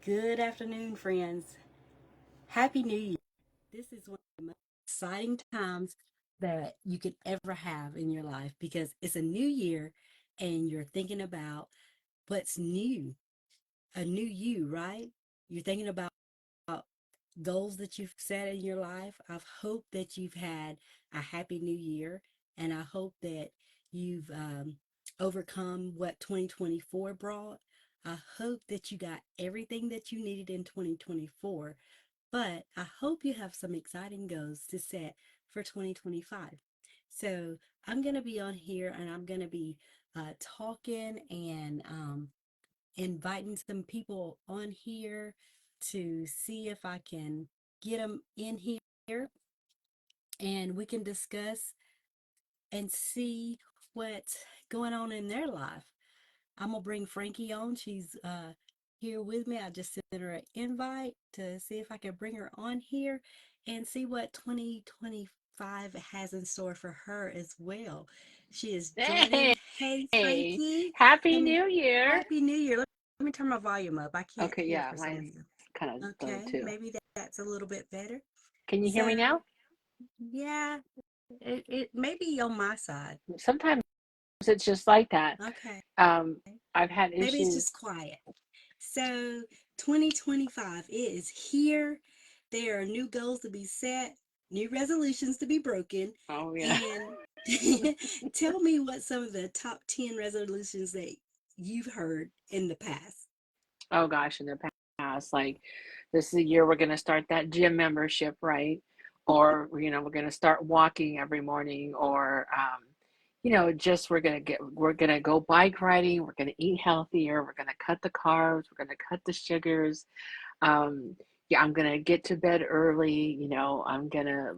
Good afternoon, friends. Happy New Year. This is one of the most exciting times that you could ever have in your life because it's a new year and you're thinking about what's new, a new you, right? You're thinking about goals that you've set in your life. I hope that you've had a happy new year and I hope that you've overcome what 2024 brought. I hope that you got everything that you needed in 2024, but I hope you have some exciting goals to set for 2025. So I'm going to be on here and I'm going to be talking and inviting some people on here to see if I can get them in here and we can discuss and see what's going on in their life. I'm gonna bring Frankie on. She's here with me. I just sent her an invite to see if I can bring her on here and see what 2025 has in store for her as well. She is joining. Hey, Hey, Frankie. Happy Let me New Year. Happy New Year. Let me turn my volume up. I can't Okay, hear yeah, for some mine's reason. kind of low Okay, too. maybe that's a little bit better. Can you hear me So, now? yeah, it may be on my side. Sometimes it's just like that. Okay, Um, I've had maybe it's issues. just quiet. So 2025 is here. There are new goals to be set, new resolutions to be broken, Oh, yeah. and tell me what some of the top 10 resolutions that you've heard in the past. Oh, gosh, in the past, like this is the year we're going to start that gym membership, right? Or, we're going to start walking every morning, or, just we're going to go bike riding. We're going to eat healthier. We're going to cut the carbs. We're going to cut the sugars. um yeah, I'm gonna get to bed early. I'm gonna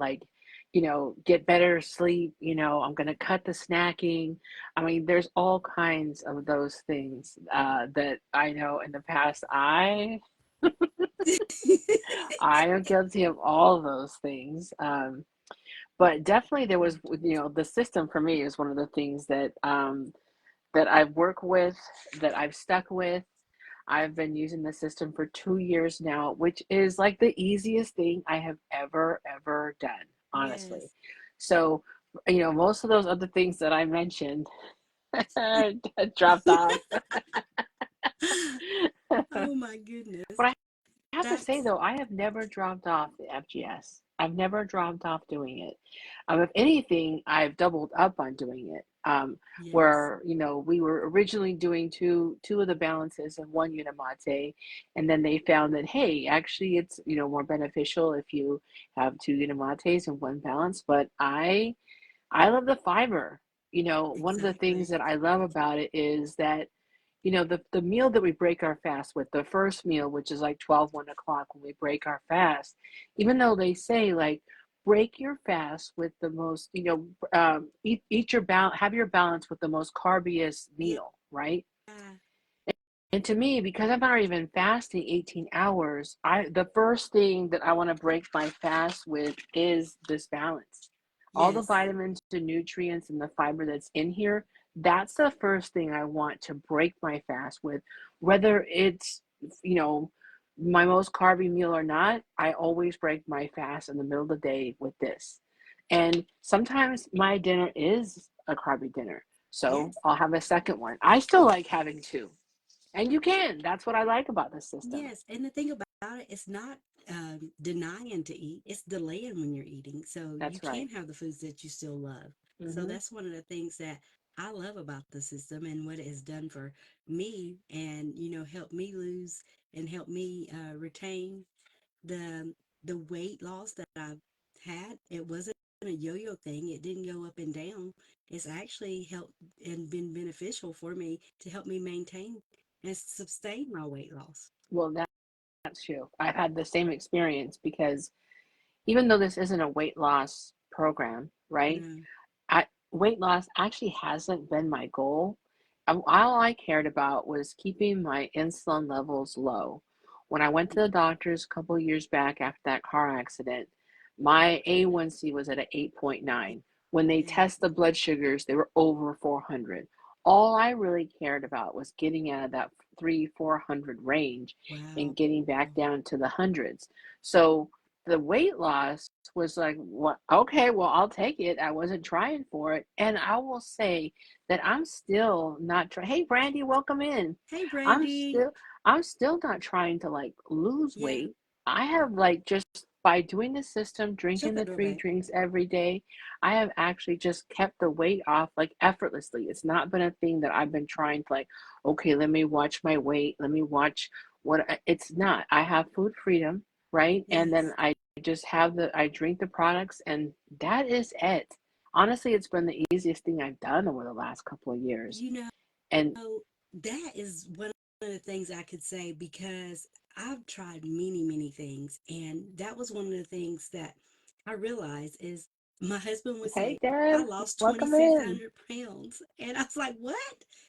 get better sleep. I'm gonna cut the snacking. I mean, there's all kinds of those things that I know in the past I am guilty of all of those things. But definitely there was, the system for me is one of the things that I've worked with, that I've stuck with. I've been using the system for 2 years now, which is like the easiest thing I have ever done, honestly. Yes. So, most of those other things that I mentioned dropped off. Oh my goodness. But I have to say That's though, I have never dropped off the FGS. I've never dropped off doing it. If anything, I've doubled up on doing it. yes. Where we were originally doing two of the balances and one Unimate, and then they found that, hey, actually it's more beneficial if you have two Unimates and one balance. But I love the fiber. One of the things Exactly. that I love about it is that, the meal that we break our fast with, the first meal, which is like 1 o'clock when we break our fast, even though they say, like, break your fast with the most, eat your balance, have your balance with the most carbiest Yeah. meal, right? And to me, because I've already been fasting 18 hours, the first thing that I want to break my fast with is this balance. All the Yes. vitamins, the nutrients, and the fiber that's in here, that's the first thing I want to break my fast with. Whether it's, you know, my most carby meal or not, I always break my fast in the middle of the day with this. And sometimes my dinner is a carby dinner. So Yes. I'll have a second one. I still like having two. And you can. That's what I like about this system. Yes, and the thing about it, it's not denying to eat, it's delaying when you're eating. So you That's right. can have the foods that you still love. So Hmm. that's one of the things that I love about the system and what it has done for me and, help me lose and help me retain the weight loss that I've had. It wasn't a yo-yo thing. It didn't go up and down. It's actually helped and been beneficial for me to help me maintain and sustain my weight loss. Well, that's true. I've had the same experience because even though this isn't a weight loss program, right? No. Weight loss actually hasn't been my goal. All I cared about was keeping my insulin levels low. When I went to the doctors a couple of years back after that car accident, my A1C was at an 8.9. When they Yeah. test the blood sugars, they were over 400. all I really cared about was getting out of that 300-400 range Wow. and getting back down to the hundreds. So the weight loss was like, what? Okay, well, I'll take it. I wasn't trying for it. And I will say that I'm still not trying. Hey, Brandy, welcome in. Hey, I'm Brandy. still, I'm still not trying to like lose Yeah. weight. I have like just by doing the system, Shut drinking that the door three back. drinks every day, I have actually just kept the weight off like effortlessly. It's not been a thing that I've been trying to like, okay, let me watch my weight. Let me watch it's not. I have food freedom, right? And then Yes. I just I drink the products and that is it. Honestly, it's been the easiest thing I've done over the last couple of years. You know, And that is one of the things I could say because I've tried many, many things. And that was one of the things that I realized is my husband would hey, say, I Deb, lost welcome in. 2,600 pounds. And I was like, what?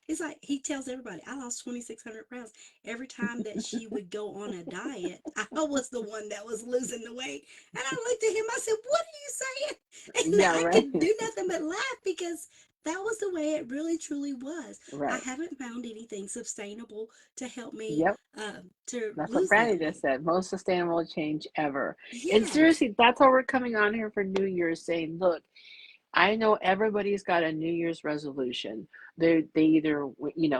He's like, he tells everybody, I lost 2,600 pounds. Every time that she would go on a diet, I was the one that was losing the weight. And I looked at him, I said, what are you saying? And Yeah, I right. could do nothing but laugh because that was the way it really truly was. I Right. haven't found anything sustainable to help me Yep. to That's what lose that Brandy just weight. said. Most sustainable change ever. And Yes, seriously, that's why we're coming on here for New Year's saying, look, I know everybody's got a New Year's resolution. They either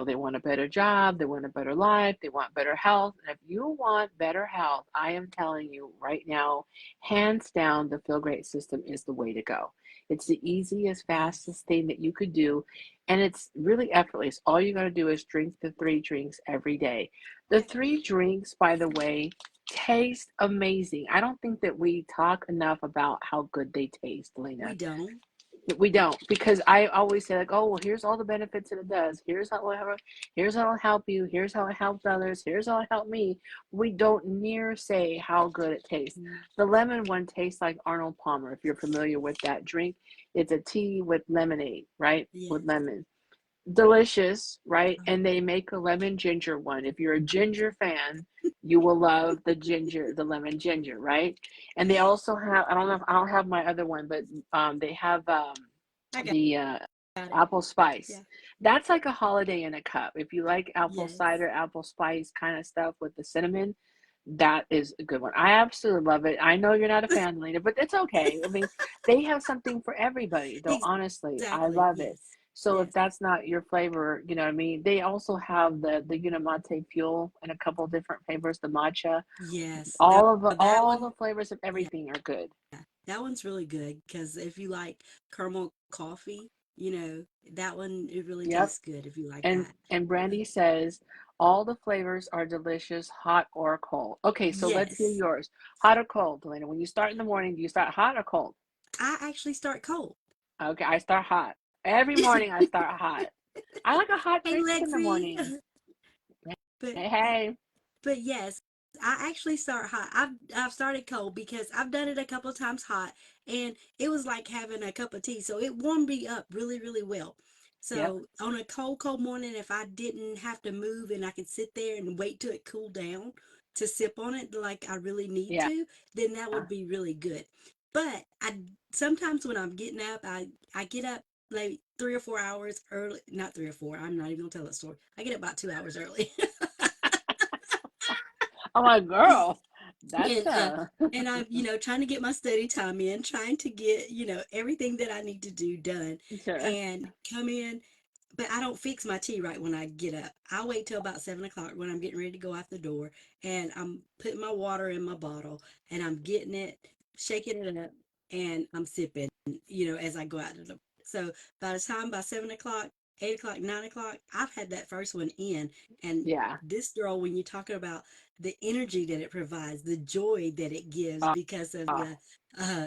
they want a better job, they want a better life, they want better health. And if you want better health, I am telling you right now, hands down, the Feel Great system is the way to go. It's the easiest, yes, fastest thing that you could do, and it's really effortless. All you got to do is drink the three drinks every day. The yeah. three drinks, by the way, taste amazing. I don't think that we talk enough about how good they taste, We Lena. don't. We don't, because I always say like, oh well, here's all the benefits that it does. Here's how it'll help you. Here's how it helps others. Here's how it helped me. We don't near say how good it tastes. Mm, The lemon one tastes like Arnold Palmer. If you're familiar with that drink, it's a tea with lemonade, right? With yes. lemon, delicious, right? Uh, And they make a lemon ginger one. If you're a ginger fan, you will love the lemon ginger, right? And they yeah, also have, I don't know if I don't have my other one, but they have I the got it. apple spice. Yeah. That's like a holiday in a cup. If you like apple Yes. cider, apple spice kind of stuff with the cinnamon, that is a good one. I absolutely love it. I know you're not a fan, Lena, but it's okay. I mean, they have something for everybody, though, honestly. I Exactly. love it. Yes. So if Yes. that's not your flavor, you know what I mean? They also have the Unamate Fuel in a couple different flavors, the matcha. Yes. Now that All one, the flavors of yeah, everything are good. that one's really good because if you like caramel coffee, that one it really Yep. tastes good if you like And that. Uh, Brandy says all the flavors are delicious, hot or cold. Okay, so let's hear yes. yours. Hot or cold, Elena? When you start in the morning, do you start hot or cold? I actually start cold. Okay, I start hot. Every morning I start hot. I like a hot Hey, drink in the Lexi. morning. but Hey, hey. but yes, I actually start hot. I've started cold because I've done it a couple of times hot, and it was like having a cup of tea. So it warmed me up really, really well. Yep. So on a cold, cold morning, if I didn't have to move and I could sit there and wait till it cooled down to sip on it like I really need Yeah. to, then that would be really good. But I sometimes when I'm getting up, I get up like 3 or 4 hours early. Not 3 or 4. I'm not even gonna tell that story. I get up about 2 hours early. Oh my girl. That's and and I'm trying to get my study time in, trying to get everything that I need to do done, sure. and come in. But I don't fix my tea right when I get up. I wait till about 7 o'clock when I'm getting ready to go out the door, and I'm putting my water in my bottle, and I'm getting it, shaking it up, and I'm sipping. As I go out the door. So by the time by 7 o'clock, 8 o'clock, 9 o'clock, I've had that first one in, and Yeah. this girl, when you're talking about the energy that it provides, the joy that it gives Uh, because of uh, the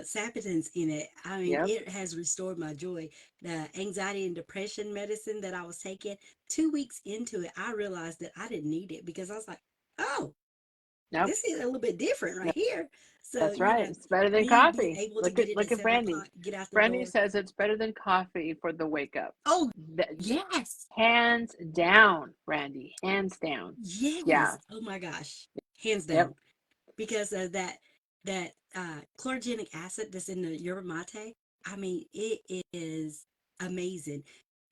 saponin in it. I mean, yep. it has restored my joy. The anxiety and depression medicine that I was taking, 2 weeks into it, I realized that I didn't need it because I was like, oh, Nope. this is a little bit different right here. So, That's right. It's better than me being coffee. able to get it Look at at seven Brandy. o'clock, get out the Brandy door. says it's better than coffee for the wake up. Oh, yes, Hands down, Brandy. Hands down. yes. Yeah. Oh my gosh, hands Yep. down. Because of that chlorogenic acid that's in the yerba mate. I mean, it is amazing.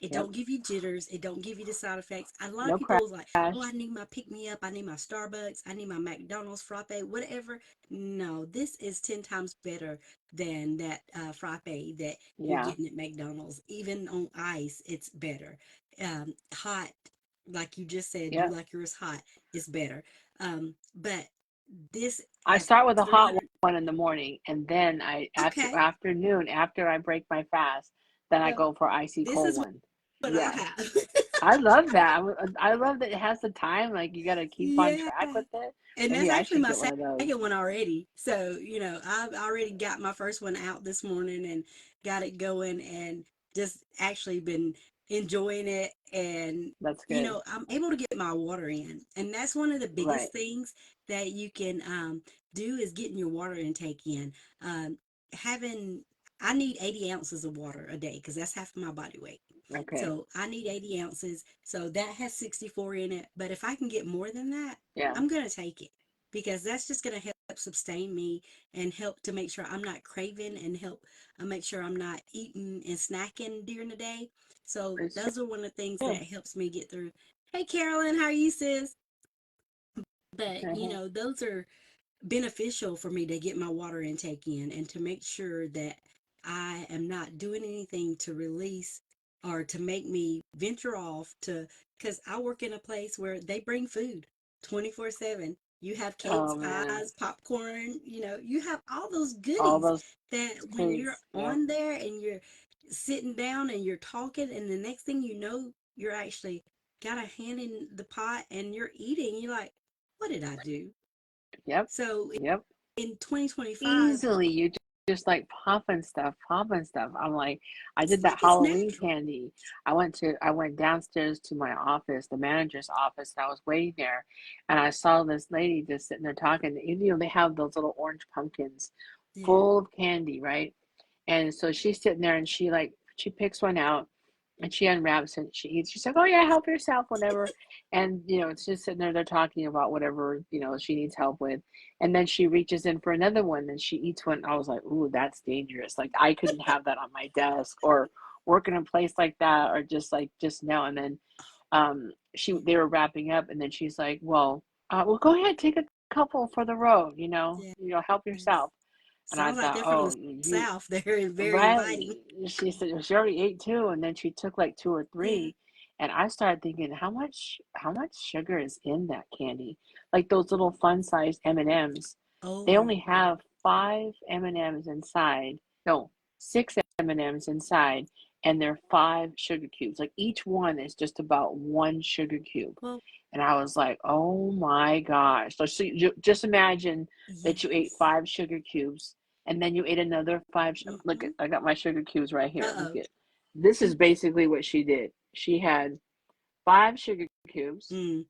It Yep. don't give you jitters. It don't give you the side effects. A lot of No people is like, oh, I crash. need my pick me up. I need my Starbucks. I need my McDonald's frappe, whatever. No, this is 10 times better than that frappe that you're Yeah. getting at McDonald's. Even on ice, it's better. Hot, like you just said, you Yep. like yours hot, is better. But this I has start with a hot 300. one in the morning, and then I after Okay. afternoon after I break my fast, then I Well, go for icy this cold is one. what I Yes. have. I love that. I love that it has the time. Like you got to keep on Yeah. track with it. And that's Maybe I actually should my get one of those. second one already. So, I've already got my first one out this morning and got it going and just actually been enjoying it. And, That's good. I'm able to get my water in. And that's one of the Right. biggest things that you can do is getting your water intake in. Um, having, I need 80 ounces of water a day because that's half of my body weight. Okay. So I need 80 ounces. So that has 64 in it. But if I can get more than that, Yeah. I'm going to take it because that's just going to help sustain me and help to make sure I'm not craving and help make sure I'm not eating and snacking during the day. So It's those are one of the things that true. helps me get through. Hey, Carolyn, how are you, sis? But, Mhm. those are beneficial for me to get my water intake in and to make sure that I am not doing anything to release or to make me venture off to, because I work in a place where they bring food 24/7. You have cakes, Oh man, pies, popcorn, you have all those all goodies those that when you're treats. Yep. on there and you're sitting down and you're talking, and the next thing you know, you're actually got a hand in the pot and you're eating. You're like, what did I do? Yep. So Yep. in 2025, Easily, you just like popping stuff, popping stuff. I'm like, I it's did that like it's Halloween natural. candy. I went downstairs to my office, the manager's office, and I was waiting there, and I saw this lady just sitting there talking. They have those little orange pumpkins Yeah. full of candy, right? And so she's sitting there and she picks one out and she unwraps it. She eats. She's like, "Oh yeah, help yourself, whatever." And it's just sitting there. They're talking about whatever she needs help with. And then she reaches in for another one and she eats one. I was like, "Ooh, that's dangerous. Like I couldn't have that on my desk or work in a place like that or just no." And then they were wrapping up and then she's like, "Well, go ahead, take a couple for the road. Help Yes. yourself." And I Sounds like thought, they're from "Oh, the you South. They're very right." inviting. She said she already ate two, and then she took like two or Yeah. three. And I started thinking, how much sugar is in that candy? Like those little fun-sized M&Ms. They Oh, only have five M&Ms inside. No, six M&Ms inside, and they're five sugar cubes. Like each one is just about one sugar cube. well, And I was like, oh my gosh. So you just imagine that you ate yes. five sugar cubes and then you ate another five. Look, Mm-hmm. I got my sugar cubes right here. Look Uh-oh. at this is basically what she did. She had five sugar cubes. Mm.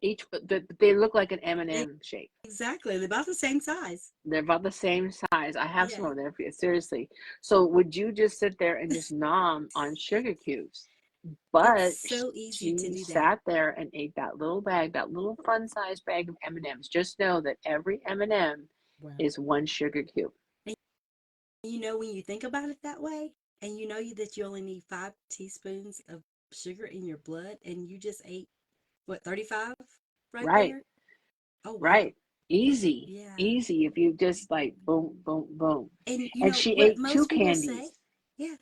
They look like an E- M&M shape. Exactly. They're about the same size. They're about the same size. I have some Yeah. of them for you. Seriously. So would you just sit there and just nom on sugar cubes? It's But so easy to she do that. sat there and ate that little bag, that little fun-sized bag of M&Ms. Just know that every M&M Wow. is one sugar cube. And when you think about it that way, and that you only need 5 teaspoons of sugar in your blood, and you just ate, what, 35 right Right, there? Oh, wow. right. Easy, Yeah. easy if you just like boom, boom, boom. And And she what ate two most people say, candies. yeah,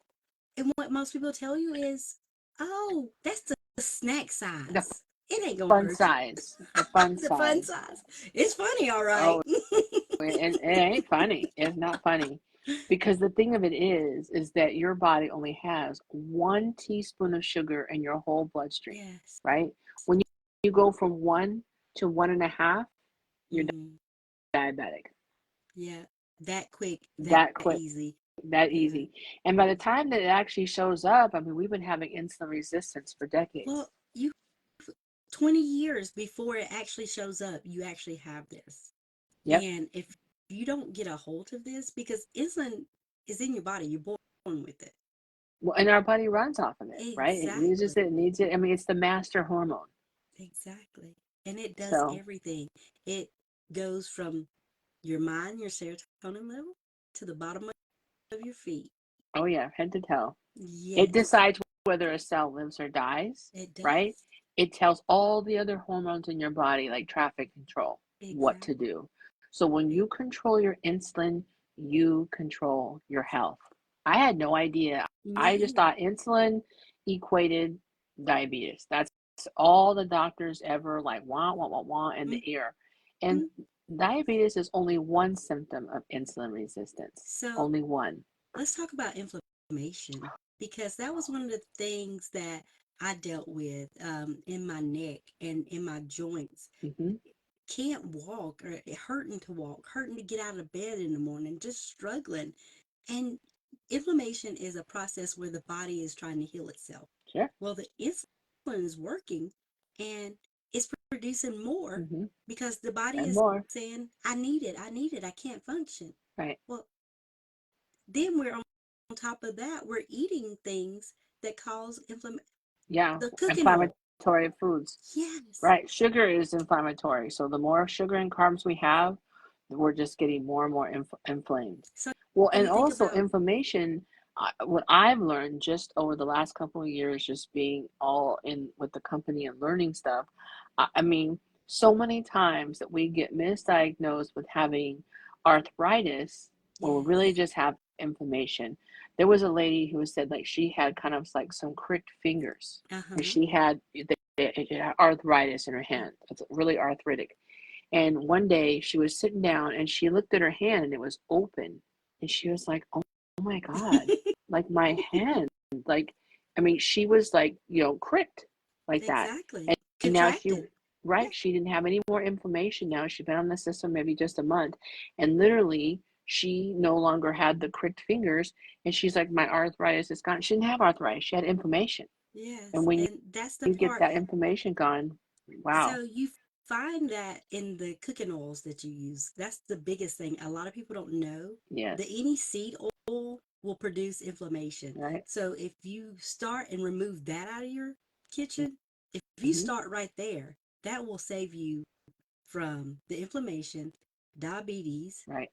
and what most people tell you is, oh, that's the snack The size. It ain't gonna fun hurt you. size. The fun The fun size. size. It's funny, all right. Oh, and it ain't funny. It's not funny. Because the thing of it is that your body only has 1 teaspoon of sugar in your whole bloodstream, Yes. right? When you go from 1 to 1.5, you're Hmm. diabetic. Yeah. That quick, that That quick, easy. that Yeah. easy. And by the time that it actually shows up, I mean, we've been having insulin resistance for decades. Well, 20 years before it actually shows up, you actually have this. Yep. And if you don't get a hold of this, because insulin is in your body, you're born with it. Well, and our body runs off of it, right? It uses Exactly. it, needs it. I mean, it's the master hormone. Exactly. And it does So, everything. It goes from your mind, your serotonin level, to the bottom of your feet. Oh yeah, head to toe. It Yes, decides whether a cell lives or dies, it right? does. It tells all the other hormones in your body, like traffic control, what to Exactly. do. So when you control your insulin, you control your health. I had no idea. Me I just either. thought insulin equated diabetes. That's all the doctors ever like want in the ear. And Mhm. diabetes is only one symptom of insulin resistance. So Only one. let's talk about inflammation because that was one of the things that I dealt with in my neck and in my joints. Hmm. Can't walk or hurting to walk, hurting to get out of bed in the morning, just struggling. And inflammation is a process where the body is trying to heal itself. Sure. Well, the insulin is working and it's producing more Hmm. because the body And is more. saying, I need it, I can't function. Right. Well, then we're on top of that, we're eating things that cause inflammation. Yeah. The cooking oil. Inflammatory foods. Yes. Right. Sugar is inflammatory. So the more sugar and carbs we have, we're just getting more and more inflamed. So Well, and you think also about, inflammation, what I've learned just over the last couple of years, just being all in with the company and learning stuff, I mean, so many times that we get misdiagnosed with having arthritis when we really yes. just have inflammation. There was a lady who said like she had kind of like some cricked fingers, and Uh-huh. she had arthritis in her hand. It's really arthritic. And one day she was sitting down and she looked at her hand and it was open. And she was like, oh my God, like my hand. Like, I mean, she was like, cricked like that. Exactly. And now she, Contracted. Yeah. right, she didn't have any more inflammation now. She'd been on the system maybe just a month. And literally, she no longer had the cricked fingers. And she's like, my arthritis is gone. She didn't have arthritis, she had inflammation. And Yes. when And that's the you get part. that inflammation gone, So wow. you find that in the cooking oils that you use. That's the biggest thing. A lot of people don't know that Yes. any seed oil will produce inflammation. Right. So if you start and remove that out of your kitchen, if you Mm-hmm. start right there, that will save you from the inflammation, diabetes, Right.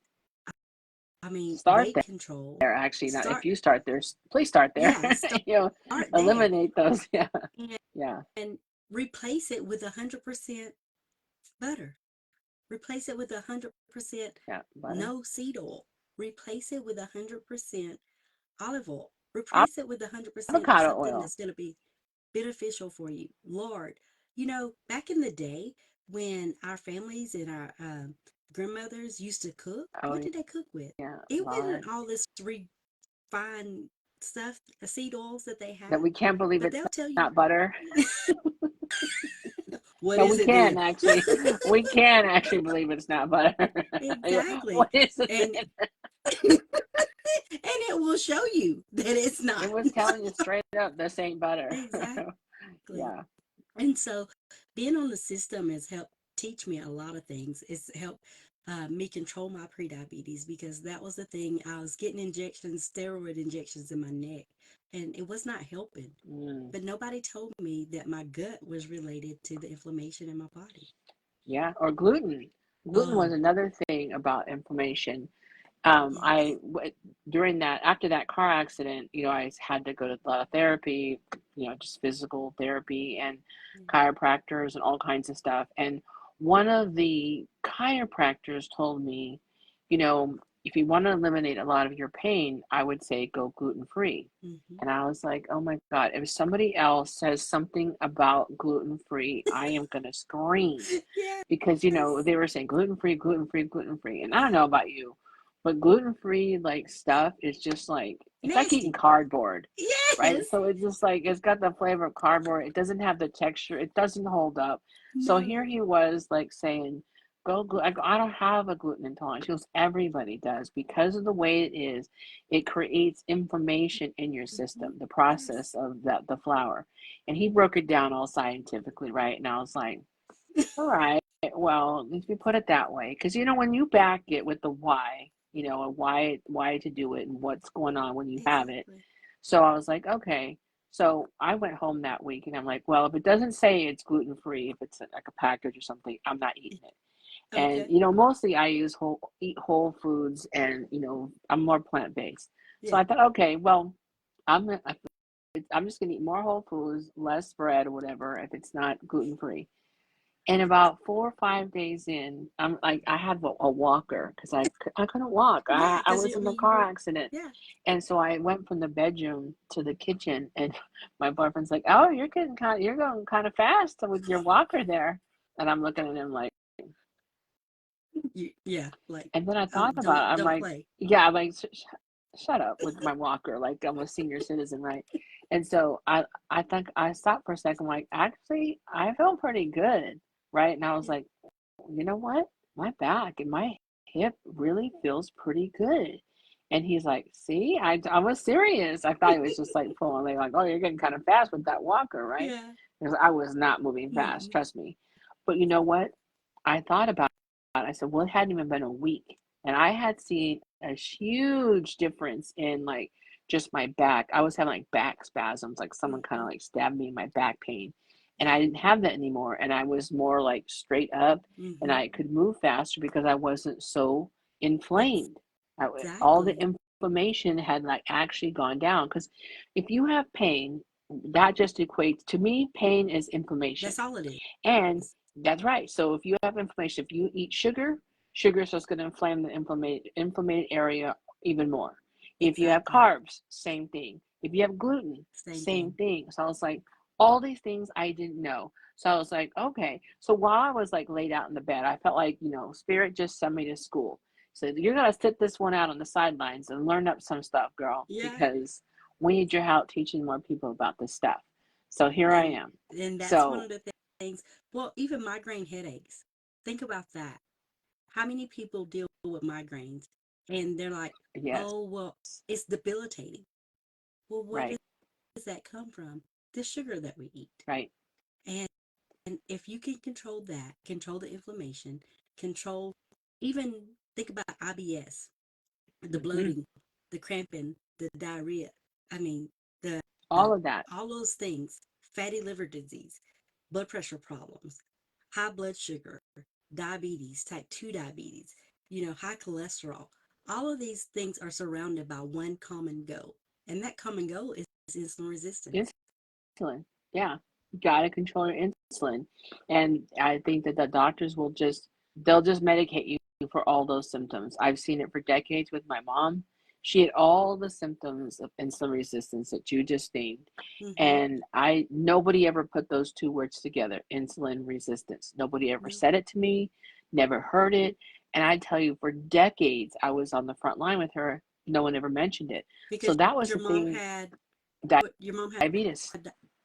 I mean, Start weight control. there, actually. Not if Start, you start there, please start there. yeah, start you know, there eliminate those. Yeah. and, Yeah. and replace it with 100% butter. Replace it with 100% Yeah. Butter. no seed oil. Replace it with 100% olive oil. Replace it with 100% of Avocado something oil. that's going to be beneficial for you. Lord, back in the day when our families and our grandmothers used to cook, what Oh, did they cook with? yeah. It wasn't Lard. all this refined stuff, seed oils that they That have, we can't believe but it's they'll tell you, not butter. what No, is we it can then? actually. We can actually believe it's not butter. Exactly. What is it And then? and it will show you that it's It not. was telling you straight up, this ain't butter. Exactly. Yeah. And so being on the system has helped teach me a lot of things. It's helped me control my prediabetes because that was the thing. I was getting injections, steroid injections in my neck, and it was not helping. Mm. But nobody told me that my gut was related to the inflammation in my body. Yeah. Or gluten. Gluten was Oh, another thing about inflammation. yes. During that, after that car accident, I had to go to a lot of therapy, just physical therapy and chiropractors and all kinds of stuff. And one of the chiropractors told me, you know, if you want to eliminate a lot of your pain, I would say go gluten free. Mm-hmm. And I was like, oh my God, if somebody else says something about gluten free, I am going to scream because Yes. they were saying gluten free, gluten free, gluten free, and I don't know about you, but gluten free like stuff is just like it's like eating Nasty. cardboard, right? Yes. So it's just like it's got the flavor of cardboard. It doesn't have the texture. It doesn't hold up. So here No. he was like saying, "Go." I don't have a gluten intolerance. He goes, everybody does because of the way it is. It creates inflammation in your Mm-hmm. system. The Yes. process of the flour, and he broke it down all scientifically, right? And I was like, all right. Well, if you put it that way, because when you back it with the why, why to do it and what's going on when you have it. Exactly. So I was like, okay. So I went home that week and I'm like, well, if it doesn't say it's gluten free, if it's like a package or something, I'm not eating it. And Okay. mostly I eat whole foods, and I'm more plant based. So Yeah. I thought, okay, well, I'm gonna, I'm just gonna eat more whole foods, less bread or whatever if it's not gluten free. And about 4 or 5 days in, I'm like, I had a walker because I couldn't walk. Yeah, I because was I in a mean, you car were, accident. yeah. And so I went from the bedroom to the kitchen, and my boyfriend's like, "Oh, you're going kind of fast with your walker there." And I'm looking at him like, Yeah, like, and then I thought about it. I'm don't like, play. yeah, I'm like, shut up with my walker. Like I'm a senior citizen, right? And so I think I stopped for a second, like, actually, I felt pretty good, right? And I was Yeah, like, you know what? My back and my hip really feels pretty good. And he's like, see, I was serious. I thought he was just like pulling like, oh, you're getting kind of fast with that walker, right? yeah. Because I was not moving fast, Mm-mm. trust me. But you know what? I thought about it. I said, well, it hadn't even been a week. And I had seen a huge difference in like just my back. I was having like back spasms, like someone kind of Mm-hmm. like stabbed me in my back pain. And Yeah. I didn't have that anymore. And I was more like straight up, and Mm-hmm. I could move faster because I wasn't so inflamed. All the Exactly. inflammation had like actually gone down. Because if you have pain, that just equates to me, pain is inflammation. That's all it And is. that's right. So if you have inflammation, if you eat sugar, sugar is just going to inflame the inflamed area even more. If you have Exactly. carbs, same thing. If you have gluten, Same same thing. thing. So I was like, all these things I didn't know. So I was like, okay. So while I was like laid out in the bed, I felt like, Spirit just sent me to school. So you're going to sit this one out on the sidelines and learn up some stuff, girl, Yeah. because we need your help teaching more people about this stuff. So here I And am. that's one So of the things. Well, even migraine headaches. Think about that. How many people deal with migraines and they're like, yes, oh, well, it's debilitating. Well, where right, does that come from? The sugar that we eat. right. And if you can control that, control the inflammation, control, even think about IBS, the Hmm. bloating, the cramping, the diarrhea. I mean, the All of that. all those things, fatty liver disease, blood pressure problems, high blood sugar, diabetes, type 2 diabetes, high cholesterol. All of these things are surrounded by one common goal. And that common goal is insulin resistance. Insulin. Yeah. You gotta control your insulin. And I think that the doctors they'll just medicate you for all those symptoms. I've seen it for decades with my mom. She had all the symptoms of insulin resistance that you just named. Mm-hmm. And nobody ever put those two words together, insulin resistance. Nobody ever No, said it to me, never heard it. And I tell you, for decades, I was on the front line with her. No one ever mentioned it. So because that was your the mom thing. had what your mom had Diabetes.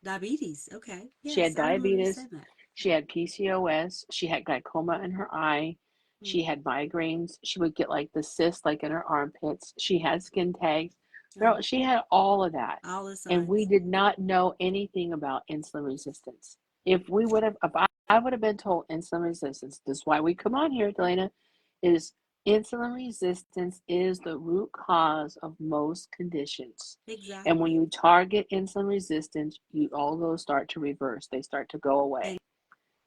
diabetes. Okay. She had Yes, I remember you diabetes. saying that. She had PCOS. She had glaucoma in her eye. Mm. She had migraines. She would get like the cysts like in her armpits. She had skin tags. Oh, Girl, she had all of that. all the And we signs. did not know anything about insulin resistance. If I would have been told insulin resistance, this is why we come on here, Delana, is insulin resistance is the root cause of most conditions. And when Exactly. you target insulin resistance, all those start to reverse. They start to go away. And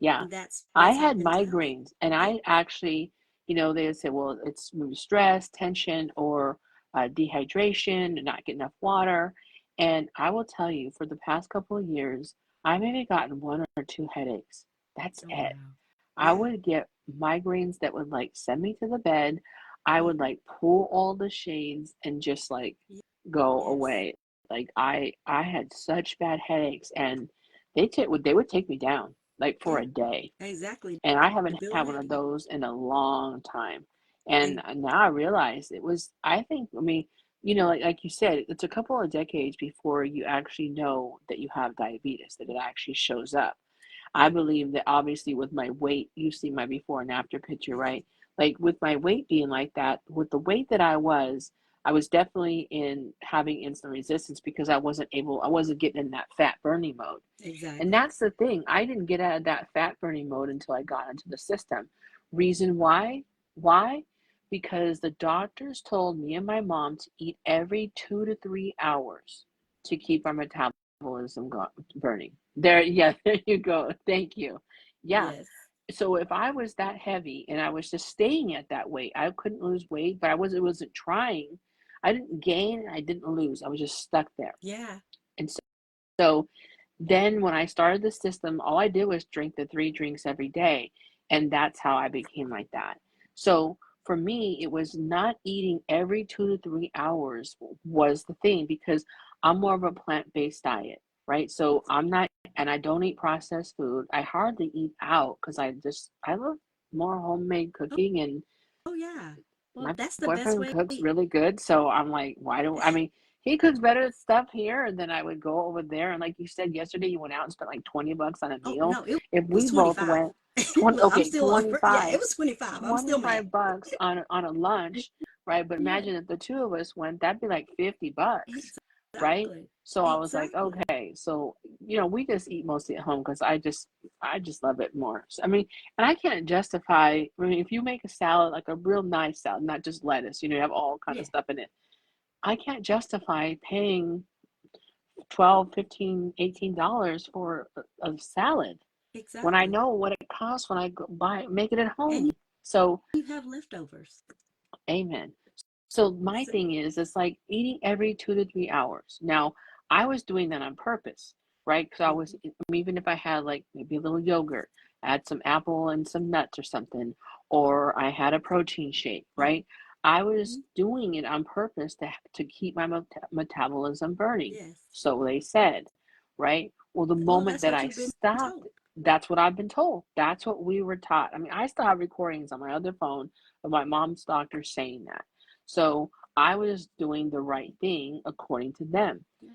Yeah. that's I what's had happened to us. migraines, and Yeah. I actually, they would say, well, it's maybe stress, tension, or dehydration, not get enough water. And I will tell you, for the past couple of years, I maybe gotten one or two headaches. That's Oh, it. wow. I Yeah. would get migraines that would like send me to the bed. I would Mm-hmm. like pull all the shades and just like go Yes. away. Like I had such bad headaches, and they would take me down like for Yeah. a day. Exactly. And I haven't had one of Debilitating. those in a long time. And And now I realize it was, I think, I mean, like you said, it's a couple of decades before you actually know that you have diabetes, that it actually shows up. I yeah. believe that obviously with my weight, you see my before and after picture, Yes. right? Like with my weight being like that, with the weight that I was definitely in having insulin resistance because I wasn't getting in that fat burning mode. And Exactly. that's the thing. I didn't get out of that fat burning mode until I got into the system. Reason why? Why? Because the doctors told me and my mom to eat every 2 to 3 hours to keep our metabolism burning. There, yeah, there you go. Thank you. Yeah. Yes. So if I was that heavy and I was just staying at that weight, I couldn't lose weight, but I wasn't trying. I didn't gain, I didn't lose. I was just stuck there. Yeah. And so then when I started the system, all I did was drink the 3 drinks every day. And that's how I became like that. So for me, it was not eating every 2 to 3 hours was the thing, because I'm more of a plant-based diet, right? So I'm not, and I don't eat processed food. I hardly eat out because I love more homemade Oh, cooking, and oh yeah. Well, my that's the best boyfriend way. cooks really good. So I'm like, why do I mean, he cooks better stuff here, and then I would go over there. And like you said yesterday, you went out and spent like $20 on a Oh meal. no, it If was we both 25. went 20, Look, I'm okay, still yeah, it 25, was 25. I'm still mad. $25 on a lunch, right? But Yeah, imagine if the two of us went, that'd be like $50, right? exactly. So I was like, Exactly. okay, so we just eat mostly at home because I just love it more. So, I mean, and I can't justify. I mean, if you make a salad, like a real nice salad, not just lettuce, you have all kind of Yeah, stuff in it. I can't justify paying 12, 15, $18 for a salad when I exactly. know what it costs when I go buy make it at And home. So, you have leftovers. amen. So my So, thing is, it's like eating every 2 to 3 hours. Now, I was doing that on purpose, right? Because mhm, even if I had like maybe a little yogurt, add some apple and some nuts or something, or I had a protein shake, right? I was mhm, doing it on purpose to keep my metabolism burning. yes. So they said, right? Well, the Well, moment that's that what I you've been stopped, told. that's what I've been told. That's what we were taught. I mean, I still have recordings on my other phone of my mom's doctor saying that. So I was doing the right thing according to them. Yeah,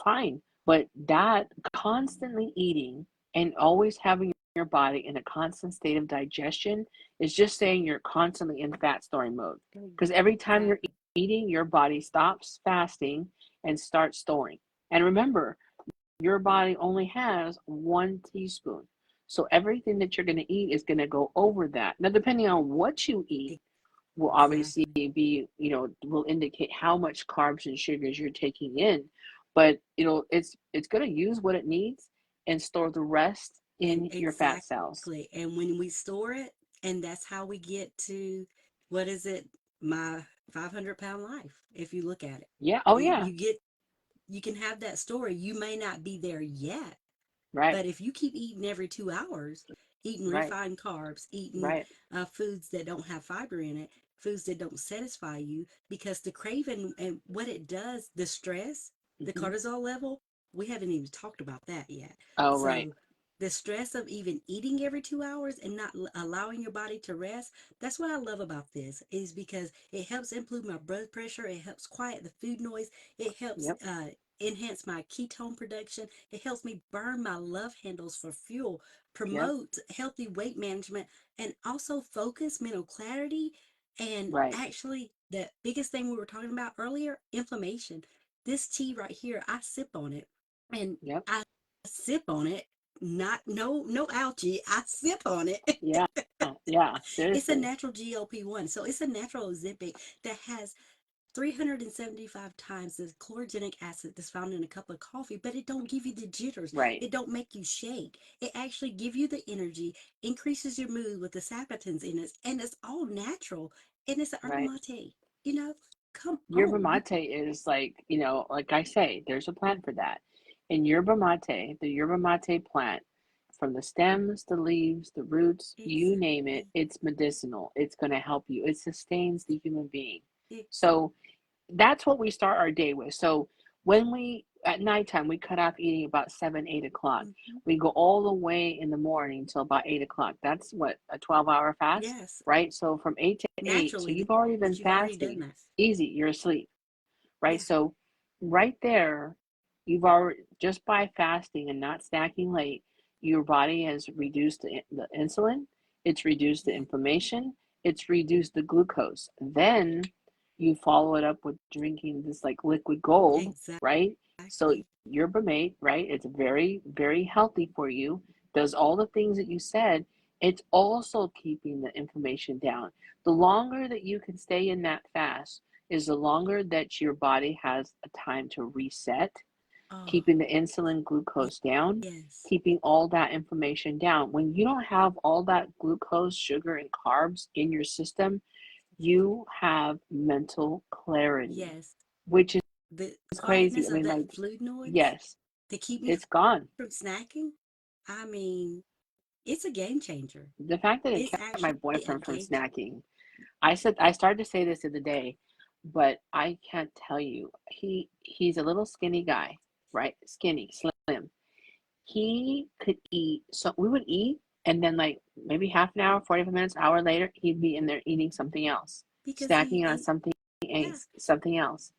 Fine. But that constantly eating and always having your body in a constant state of digestion is just saying you're constantly in fat storing mode. Because every time you're exactly. eating, your body stops fasting and starts storing. And remember, your body only has 1 teaspoon. So everything that you're going to eat is going to go over that. Now, depending on what you eat, will obviously Exactly. be, will indicate how much carbs and sugars you're taking in. But it's going to use what it needs and store the rest And in your fat cells. exactly. And when we store it, and that's how we get to what is it? My 500-pound life, if you look at it. Yeah. Oh, You, yeah. you get, you can have that story. You may not be there yet, Right. but if you keep eating every 2 hours, eating Right. refined carbs, eating Right. foods that don't have fiber in it, foods that don't satisfy you, because the craving and what it does, the stress, the Hmm. cortisol level, we haven't even talked about that yet. Oh, right. So the stress of even eating every 2 hours and not allowing your body to rest, that's what I love about this, is because it helps improve my blood pressure, it helps quiet the food noise, it helps Yep. enhance my ketone production. It helps me burn my love handles for fuel, Yep. promote healthy weight management, and also focus, mental clarity. And Right. actually, the biggest thing we were talking about earlier, inflammation. This tea right here, I sip on it, and Yep. I sip on it. Not no algae. I sip on it. Yeah. Yeah. It's a Seriously. natural GLP-1, so it's a natural Ozempic that has 375 times the chlorogenic acid that's found in a cup of coffee, but it don't give you the jitters. Right. It don't make you shake. It actually give you the energy, increases your mood with the sapontins in it, and it's all natural. And it's an yerba Right. mate. You know, come Yerba on. mate is like, like I say, there's a plant for that. And yerba mate, the yerba mate plant, from the stems, the leaves, the roots, you name it, Exactly. it's medicinal. It's going to help you. It sustains the human being. It, So that's what we start our day with. So when we at nighttime we cut off eating about 7, 8 o'clock. mhm. We go all the way in the morning till about 8 o'clock. That's what, a 12-hour fast, Yes, right? So from 8 to 8, so naturally, you've already that been you've already done fasting. that. Easy, you're asleep, right? Yeah. So right there, you've already, just by fasting and not snacking late, your body has reduced the insulin, it's reduced the Yeah. inflammation, it's reduced the glucose. Then you follow it up with drinking this like liquid gold, right? So Exactly. yerba mate, right? It's very, very healthy for you, does all the things that you said. It's also keeping the inflammation down. The longer that you can stay in that fast is the longer that your body has a time to reset, Oh, keeping the insulin glucose down, yes. keeping all that inflammation down. When you don't have all that glucose, sugar, and carbs in your system, you have mental clarity, Yes. which The is crazy. I quietness of mean, that like, flavonoids yes, to keep me it's gone. from snacking. I mean, it's a game changer. The fact that it It's kept my actually a boyfriend from game. snacking. I started to say this the other day, but I can't tell you. He's a little skinny guy, right? Skinny, slim. He could eat. So we would eat, and then like maybe half an hour, 45 minutes, hour later, he'd be in there eating something else, Because he snacking on ate, something yeah, else, something else.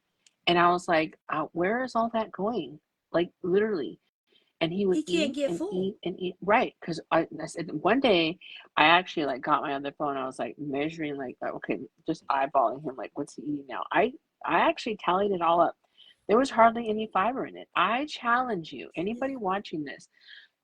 And I was like, where is all that going? Like literally. And he would he can't eat get and full. eat and eat. Right. Because I said one day I actually like got my other phone. I was like measuring like okay, just eyeballing him like what's he eating now. I actually tallied it all up. There was hardly any fiber in it. I challenge you, Yeah. anybody watching this,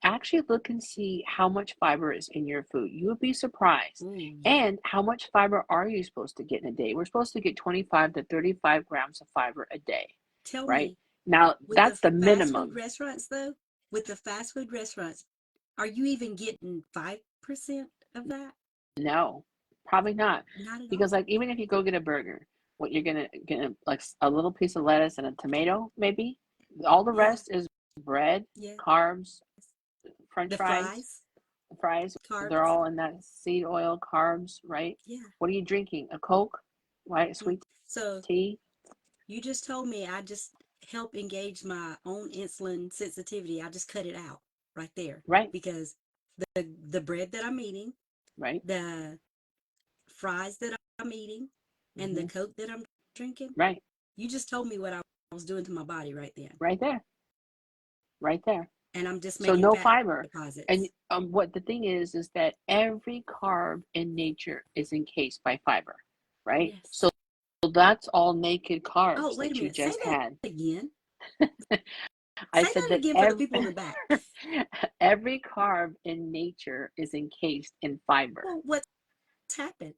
actually look and see how much fiber is in your food. You would be surprised. Oh, yeah. And how much fiber are you supposed to get in a day? We're supposed to get 25 to 35 grams of fiber a day, Tell right? me, Now, with the that's the fast food minimum. restaurants, though, with the fast food restaurants, are you even getting 5% of that? No, probably not. Not at Because all. like even if you go get a burger, what you're gonna get like a little piece of lettuce and a tomato, maybe. All the Yeah. rest is bread, Yes. carbs, French The fries, fries, fries. They're carbs. all in that seed oil, carbs, right? Yeah. What are you drinking? A Coke, right? Mm. Sweet So tea, you just told me I just help engage my own insulin sensitivity. I just cut it out right there right? because the bread that I'm eating, Right? the fries that I'm eating, and the Hmm. Coke that I'm drinking, Right? you just told me what I was doing to my body right then. Right there, right there. And I'm just So making no fat fiber. And deposits. what the thing is that every carb in nature is encased by fiber, right? Yes. So that's all naked Oh, carbs wait a that you minute. Say just that had. again. I Say said that that again for the people in the back. every carb in nature is encased in fiber. Well, what's happened?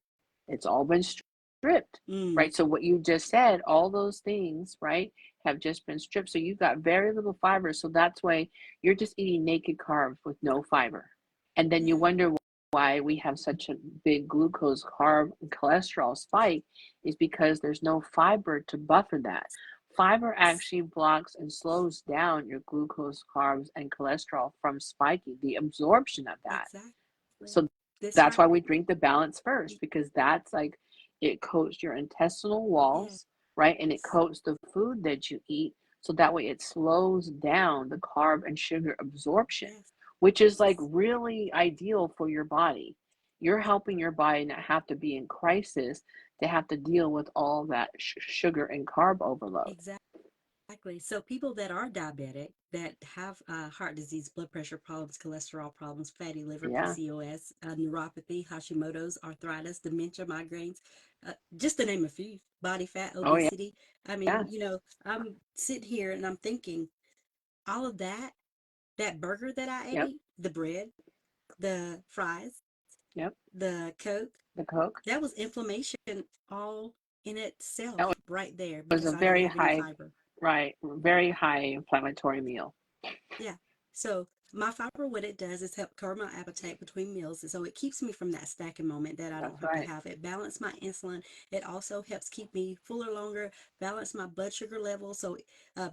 It's all been stripped, Mm, right? So what you just said, all those things, right, have just been stripped. So you've got very little fiber. So that's why you're just eating naked carbs with no fiber. And then you yeah. wonder why we have such a big glucose, carb, and cholesterol spike is because there's no fiber to buffer that. Fiber actually blocks and slows down your glucose, carbs, and cholesterol from spiking, the absorption of that. Exactly. So That's that's right. why we drink the balance first, because that's like it coats your intestinal Yes. walls, right? And it coats the food that you eat. So that way it slows down the carb and sugar absorption, Yes. which is like really ideal for your body. You're E- helping your body not have to be in crisis to have to deal with all that sugar and carb overload. Exactly. So people that are diabetic, that have heart disease, blood pressure problems, cholesterol problems, fatty liver, Yeah. PCOS, neuropathy, Hashimoto's, arthritis, dementia, migraines, just to name a few, body fat, Oh, yeah. obesity. I mean, Yeah. I'm sitting here and I'm thinking all of that, that burger that I Yep. ate, the bread, the fries, Yep. the Coke, The Coke. that was inflammation all in That itself right there was because a I didn't very have any high, fiber. right, very high inflammatory meal. Yeah. So my fiber, what it does is help curb my appetite between meals. And so it keeps me from that stacking moment that I don't That's have to right. have. It balance my insulin. It also helps keep me fuller longer, balance my blood sugar level. So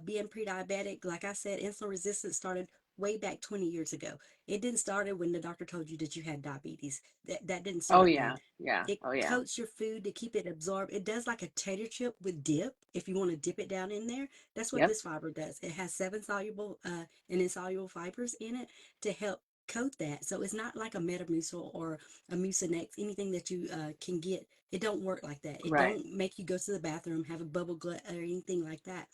being pre-diabetic, like I said, insulin resistance started way back 20 years ago. It didn't start when the doctor told you that you had diabetes. That didn't Oh start then. yeah, yeah, It oh yeah. coats your food to keep it absorbed. It does like a tater chip with dip. If you want to dip it down in there, that's what Yep. this fiber does. It has seven soluble and insoluble fibers in it to help coat that. So it's not like a Metamucil or a Mucinex, anything that you can get. It don't work like that. It Right. don't make you go to the bathroom, have a bubble glut or anything like that.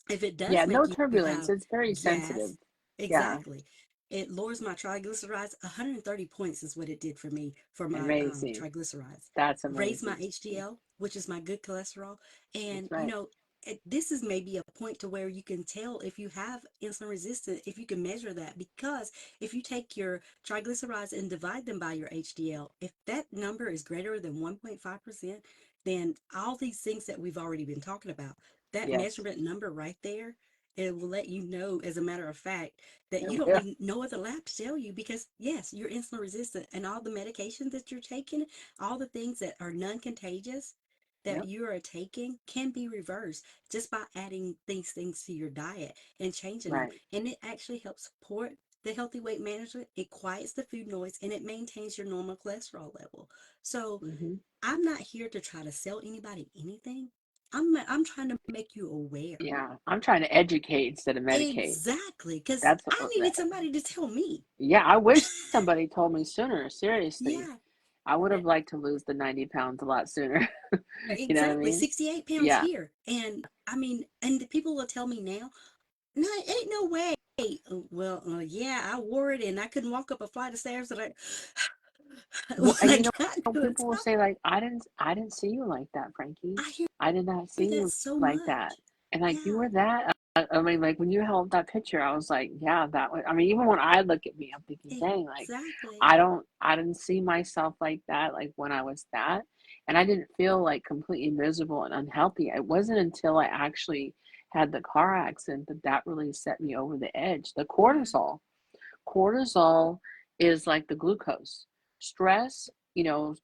If it Yeah, does no make you turbulence. have It's very sensitive. gas, Yeah, exactly. It lowers my triglycerides. 130 points is what it did for me for my amazing. triglycerides. That's Raised my amazing. HDL, which is my good cholesterol. And, That's right. this is maybe a point to where you can tell if you have insulin resistance, if you can measure that, because if you take your triglycerides and divide them by your HDL, if that number is greater than 1.5%, then all these things that we've already been talking about, that Yes. measurement number right there It will let you know, as a matter of fact, that you It don't will. need no other lab to tell you because, yes, you're insulin resistant and all the medications that you're taking, all the things that are non-contagious that Yep. you are taking can be reversed just by adding these things to your diet and changing them. Right. And it actually helps support the healthy weight management. It quiets the food noise and it maintains your normal cholesterol level. So Hmm. I'm not here to try to sell anybody anything. I'm trying to make you aware. Yeah. I'm trying to educate instead of medicate. Exactly, because That's I needed somebody to tell me. yeah. I wish somebody told me sooner. Seriously, Yeah, I would that- have liked to lose the 90 pounds a lot sooner. You know what I exactly. mean? 68 pounds Yeah. here. And I mean, and the people will tell me now, no, ain't no way. Well, yeah, I wore it and I couldn't walk up a flight of stairs and Well, when and I you know, got to the people will top. say like, I didn't see you like that, Frankie. I hear I did not see that you so like that. much. And like, you Yeah, were that. I mean, like when you held that picture, I was like, yeah, that was. I mean, even when I look at me, I'm thinking, dang, like, exactly. I didn't see myself like that, like when I was that, and I didn't feel like completely miserable and unhealthy. It wasn't until I actually had the car accident that that really set me over the edge. The Yeah, cortisol is like the glucose. Stress,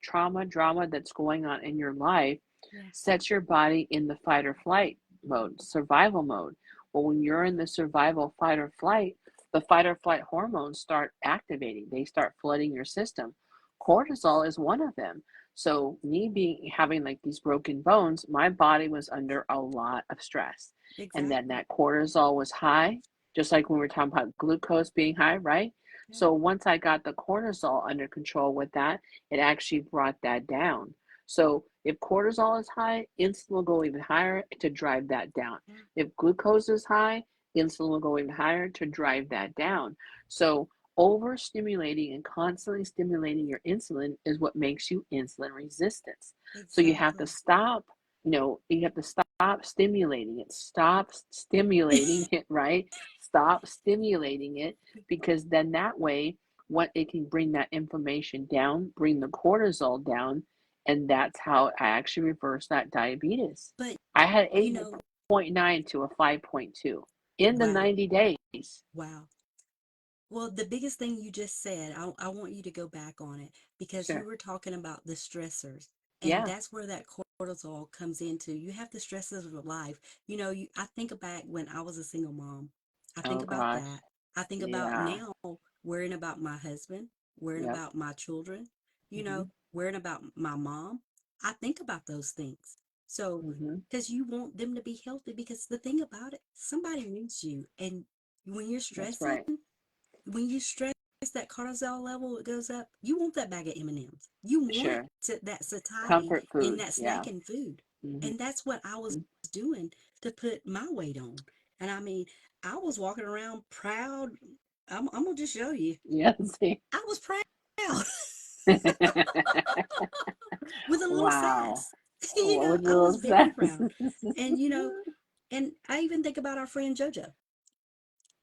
trauma, drama that's going on in your life yeah, sets your body in the fight or flight mode, survival mode. Well, when you're in the survival fight or flight, the fight or flight hormones start activating. They start flooding your system. Cortisol is one of them. So me being having like these broken bones, my body was under a lot of stress. And then exactly. that cortisol was high, just like when we were talking about glucose being high, right? Yeah, So once I got the cortisol under control with that, it actually brought that down. So if cortisol is high, insulin will go even higher to drive that down. yeah, If glucose is high, insulin will go even higher to drive that down. So overstimulating and constantly stimulating your insulin is what makes you insulin resistant. So you have to exactly. stop, you have to stop stimulating it, stop stimulating it, right? Stop stimulating it, because then that way, what it can bring that inflammation down, bring the cortisol down, and that's how I actually reversed that diabetes. But, I had you know, 8.9 to a 5.2 in the wow, 90 days. wow. Well, the biggest thing you just said, I want you to go back on it because you Sure. were talking about the stressors, and Yeah. that's where that cortisol comes into. You have the stresses of life. I think back when I was a single mom. I think Oh about gosh. that. I think about Yeah. now worrying about my husband, worrying Yep. about my children, Mhm. worrying about my mom. I think about those things. So, Mhm. because you want them to be healthy, because the thing about it, somebody needs you, and when you're That's stressing, right. when you stress, that cortisol level, it goes up. You want that bag of M&Ms. You want Sure. that satiety Comfort in food. that Yeah. snacking food. Mhm. And that's what I was doing to put my weight on. And I mean, I was walking around proud. I'm gonna just show you. Yeah. See. I was proud with a little Wow. sass. With a I was little very sense. proud. And and I even think about our friend JoJo.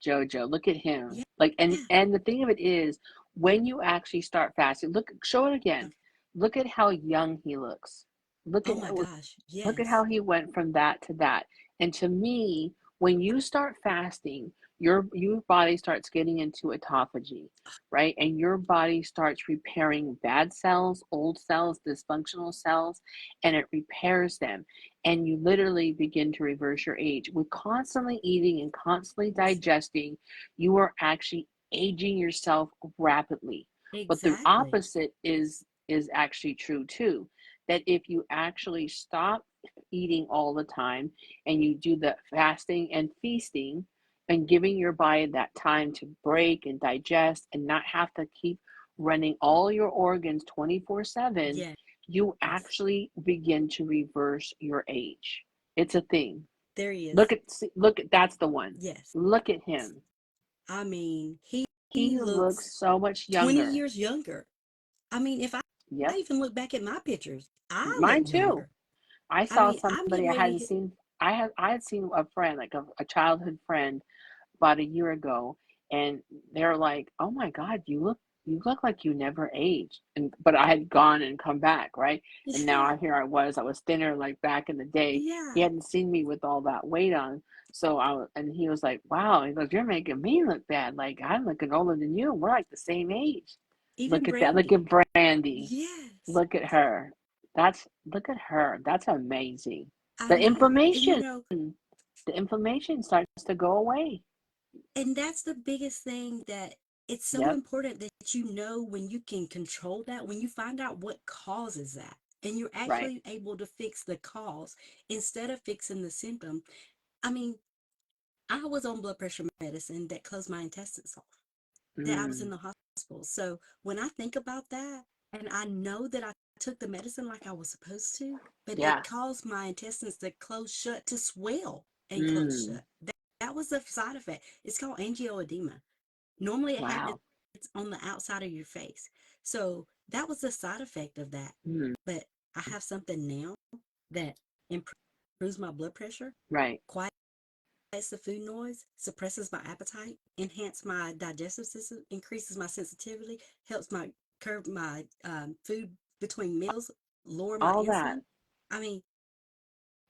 Jojo, look at Yeah. him. Like, and the thing of it is, when you actually start fasting, show it again. Okay. Look at how young he looks. Look Oh at my gosh. look at how Yes. he went from that to that. And to me, when you start fasting, your body starts getting into autophagy, right? And your body starts repairing bad cells, old cells, dysfunctional cells, and it repairs them. And you literally begin to reverse your age. With constantly eating and constantly digesting, you are actually aging yourself rapidly. But the Exactly. opposite is actually true too, that if you actually stop eating all the time and you do the fasting and feasting and giving your body that time to break and digest and not have to keep running all your organs 24/7, Yes. you actually begin to reverse your age. It's a thing. There he is. Look at that's the one. Yes. Look at him. I mean, he He looks looks so much 20 younger. years younger. I mean, if I Yep. even look back at my pictures, I look Mine too. younger. I I saw mean, I'm somebody getting I ready to hadn't hit. seen. I had seen a friend, like a childhood friend, about a year ago, and they're like, "Oh my God, you look like you never aged. And but I had gone and come back, right? And now here I was thinner like back in the day. He Yeah, hadn't seen me with all that weight on. So and he was like, wow. He goes, you're making me look bad. Like I'm looking older than you. We're like the same age. even Look at that. Look at Brandy. Brandy. Yes, Look at her. Look at her. That's amazing. I The know. And inflammation, the inflammation starts to go away. and that's the biggest thing, that it's so Yep. important that you know when you can control that, when you find out what causes that, and you're Right. actually able to fix the cause instead of fixing the symptom. I mean, I was on blood pressure medicine that closed my intestines off, that I was in Mm. the hospital. So when I think about that, and I know that I took the medicine like I was supposed to, but it Yeah. caused my intestines to close shut, to swell and close Mm. shut. That was the side effect. It's called angioedema. Normally it happens Wow. on the outside of your face. So that was the side effect of that. Mm. But I have something now that improves my blood pressure, Right. quiets the food noise, suppresses my appetite, enhance my digestive system, increases my sensitivity, helps my curb my food between meals, lower my All that. insulin. I mean,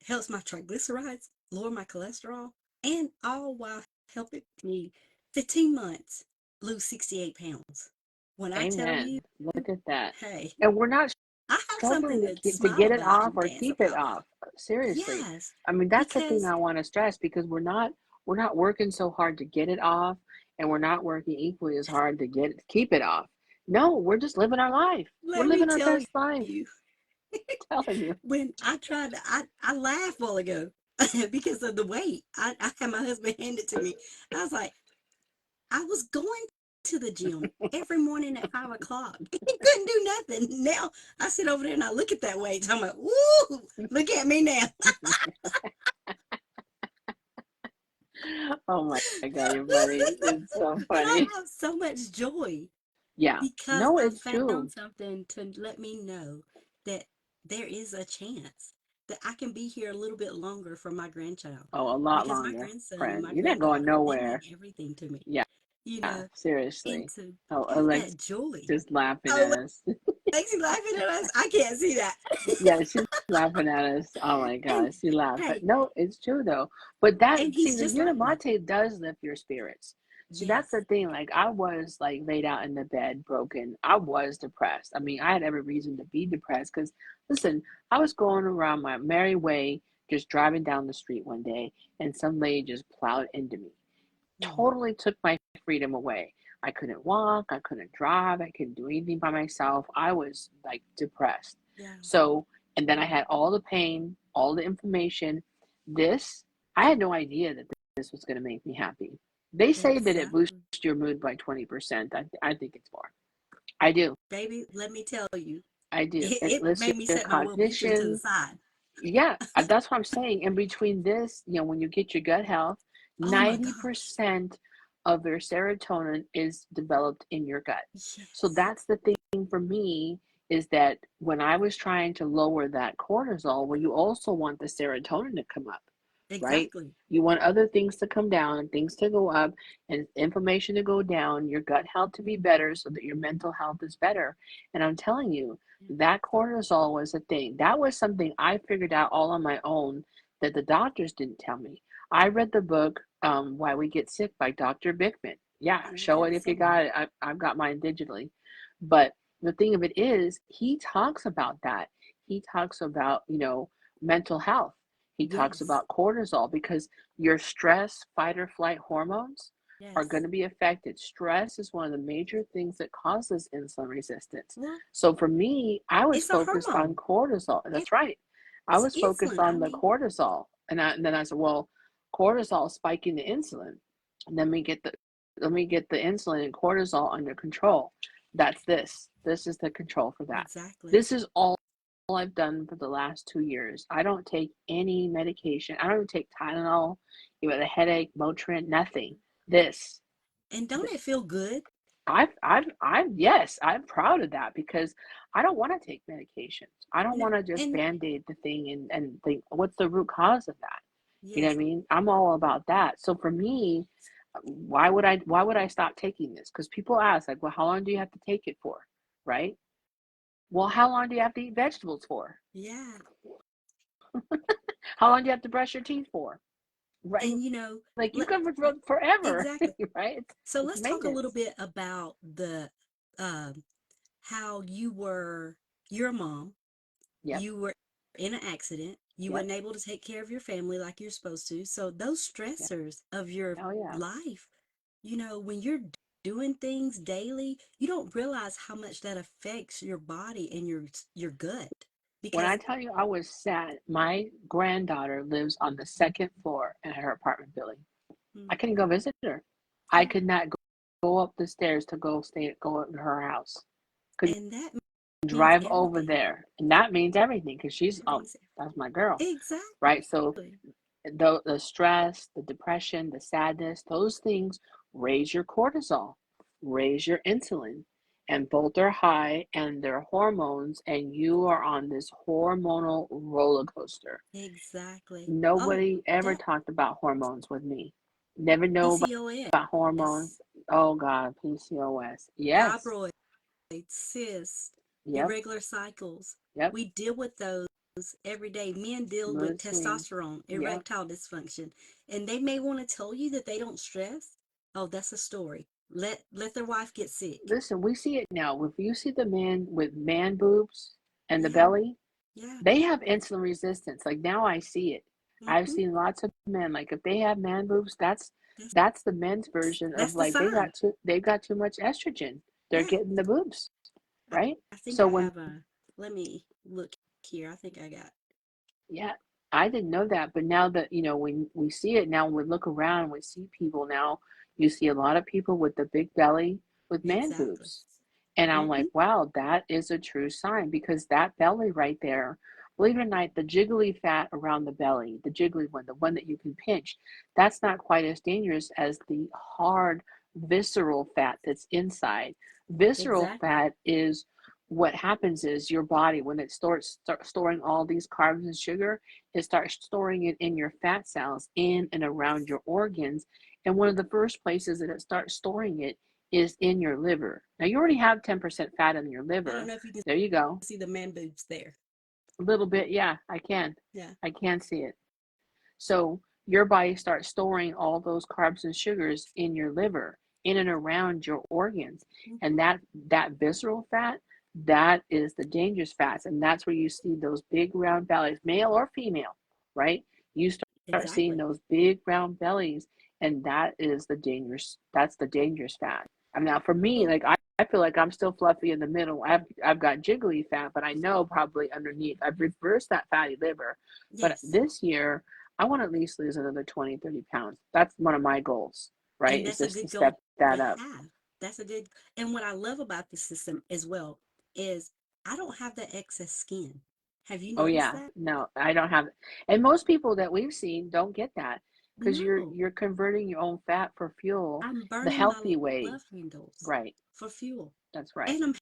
helps my triglycerides, lower my cholesterol, and all while helping me 15 months lose 68 pounds. When I tell you, Amen. Look at that. hey, And we're not I have struggling something to to to smile get it about off and or dance keep it about. off. Seriously. Yes, I mean, that's the thing because I want to stress because we're not working so hard to get it off, and we're not working equally as hard to keep it off. No, we're just living our life. We're let me living our tell best life. you, Telling you. when I tried to, I laughed a while ago because of the weight. I had my husband hand it to me. I was like, I was going to the gym every morning at 5 o'clock. He couldn't do nothing. Now I sit over there and I look at that weight. I'm like, woo, look at me now. Oh my God, you're funny. It's so But I funny. have so much joy Yeah. because No, I it's true. found something to let me know that there is a chance that I can be here a little bit longer for my grandchild, Oh, a lot because my longer, grandson and friend. my You're not going granddaughter, they mean nowhere. everything to me, Yeah, you know, and seriously. to Oh, have Alex that joy. just laughing Oh, at us. Lexi laughing at us. I can't see that. Yeah, she's laughing at us. Oh my And gosh, she laughed. But hey, no, it's true though. But that, and see, he's the just like me. Unamate does lift your spirits. See, that's Yes, the thing. Like I was like laid out in the bed, broken. I was depressed. I mean, I had every reason to be depressed because, listen, I was going around my merry way, just driving down the street one day, and some lady just plowed into me. mm, Totally took my freedom away. I couldn't walk, I couldn't drive, I couldn't do anything by myself. I was like depressed. yeah, So, and then I had all the pain, all the inflammation. This, I had no idea that this was going to make me happy. They say that it boosts exactly. your mood by 20%. I think it's more. I do. Baby, let me tell you, I do. It it lifts made me your set my Wellbutrin to the cognition. side. Yeah, that's what I'm saying. In between this, when you get your gut health, Oh my gosh. 90% of your serotonin is developed in your gut. So Yes, that's the thing for me is that when I was trying to lower that cortisol, well, you also want the serotonin to come up, right? exactly. You want other things to come down and things to go up and inflammation to go down, your gut health to be better so that your mental health is better. And I'm telling you, that cortisol was a thing. That was something I figured out all on my own that the doctors didn't tell me. I read the book Why We Get Sick by Dr. Bickman. Yeah, Oh, show it that's if so you good. got it. I've got mine digitally. But the thing of it is, he talks about that. He talks about, mental health. He talks Yes, about cortisol because your stress, fight or flight hormones are going yes. to be affected. Stress is one of the major things that causes insulin resistance. Well, So for me, I was it's a focused on hormone. cortisol. That's right. I It's was focused insulin. I on the mean, cortisol. And then I said, well, cortisol is spiking the insulin. And then let me get the insulin and cortisol under control. That's this. This is the control for that. exactly. This is all I've done for the last 2 years. I don't take any medication. I don't even take Tylenol, a headache, Motrin, nothing. This. And don't it feel good? Yes, I'm proud of that because I don't want to take medications. I don't No, want to just and band-aid the thing and think, what's the root cause of that? You know what I yes, mean? I'm all about that. So for me, why would I stop taking this? Because people ask, like, well, how long do you have to take it for? Right? Well, how long do you have to eat vegetables for? Yeah. How long do you have to brush your teeth for? Right? And you know, Like you let can for forever, exactly. right? So It's let's talk a little maintenance. bit about the um how you're a mom, Yep. you were in an accident, you Yep. weren't able to take care of your family like you're supposed to. So those Yep. stressors of your Oh yeah. life, when you're doing things daily, you don't realize how much that affects your body and your gut. When I Because tell you I was sad, my granddaughter lives on the second floor in her apartment building. I mm, couldn't go visit her. I yeah, could not go up the stairs to go to her house. Couldn't and that means drive over everything. there, and that means everything because she's That means that's my girl, right? So exactly. the stress, the depression, the sadness, those things raise your cortisol, raise your insulin, and both are high and they're hormones, and you are on this hormonal roller coaster. Exactly. Oh, Nobody ever that talked about hormones with me. Never know PCOS, about hormones. Oh God, PCOS. Yes. fibroids, cysts, Yep. irregular cycles. Yep. We deal with those every day. Men deal with Mood swings. testosterone, Yep. erectile dysfunction, and they may want to tell you that they don't stress. Oh, that's a story. Let their wife get sick. Listen, we see it now. If you see the man with man boobs and the Yeah, belly, yeah. they have insulin resistance. Like now I see it. I've hmm seen lots of men. Like if they have man boobs, That's that's the men's version of that's the like sign. they got too much estrogen. They're Yeah. getting the boobs, I, right? I think So I when have a. Let me look here. I think I got yeah, I didn't know that, but now that when we see it now, when we look around, we see people now. You see a lot of people with the big belly with man exactly. boobs, and I'm hmm like, wow, that is a true sign because that belly right there, believe it or not, the jiggly fat around the belly, the jiggly one, the one that you can pinch, that's not quite as dangerous as the hard visceral fat that's inside. Visceral Exactly. fat is what happens is your body when it starts storing all these carbs and sugar, it starts storing it in your fat cells in and around your organs, and one of the first places that it starts storing it is in your liver. Now you already have 10% fat in your I don't liver. know if you can There you go. see the man boobs there. A little bit. Yeah, I can. Yeah. I can see it. So your body starts storing all those carbs and sugars in your liver, in and around your organs. And hmm that visceral fat, that is the dangerous fats. And that's where you see those big round bellies, male or female, right? You start seeing Exactly. those big round bellies, and that's the dangerous fat. I mean, now for me, Oh, like I feel like I'm still fluffy in the middle. I've got jiggly fat, but I know probably underneath I've reversed that fatty liver. But yes. this year I want to at least lose another 20, 30 pounds. That's one of my goals, right? And Is that's a just to good goal step to that up. have. That's a good, and what I love about the system as well is I don't have the excess skin. Have you Oh noticed yeah. that? No, I don't have it. And most people that we've seen don't get that because you're No, you're converting your own fat for fuel I'm the burning my healthy way. love handles Right. for fuel. That's right. And I'm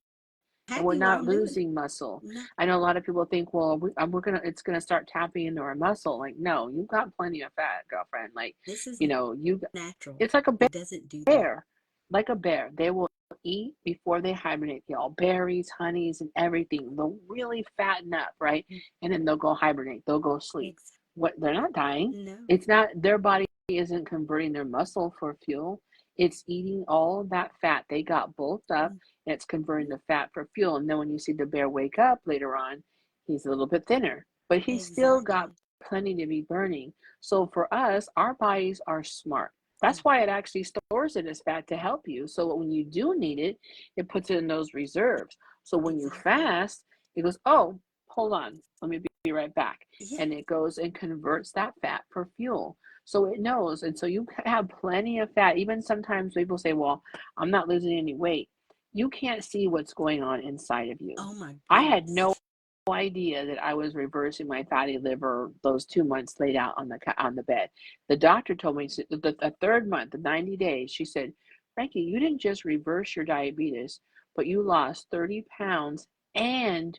And we're happy while not I'm doing it. losing muscle. No, I know a lot of people think, well, we're gonna it's gonna start tapping into our muscle. Like, no, you've got plenty of fat, girlfriend. Like, this is you natural. it's like a It doesn't do that. bear, like a bear. They will eat before they hibernate. Y'all berries, honeys, and everything. They'll really fatten up, right? Mm, And then they'll go hibernate. They'll go sleep. Ex- What they're not dying. no. It's not their body isn't converting their muscle for fuel. It's eating all of that fat. They got bulked up and it's converting Mhm. the fat for fuel. And then when you see the bear wake up later on, he's a little bit thinner, but he's still got Exactly. plenty to be burning. So for us, our bodies are smart. Yeah, That's why it actually stores it as fat to help you. So when you do need it, it puts it in those reserves. So when you exactly. fast, it goes, oh, hold on, let me be right back. Yeah. And it goes and converts that fat for fuel. So it knows. And so you have plenty of fat. Even sometimes people say, well, I'm not losing any weight. You can't see what's going on inside of you. Oh my I had goodness. no idea that I was reversing my fatty liver those 2 months laid out on the bed. The doctor told me the third month, the 90 days, she said, Frankie, you didn't just reverse your diabetes, but you lost 30 pounds and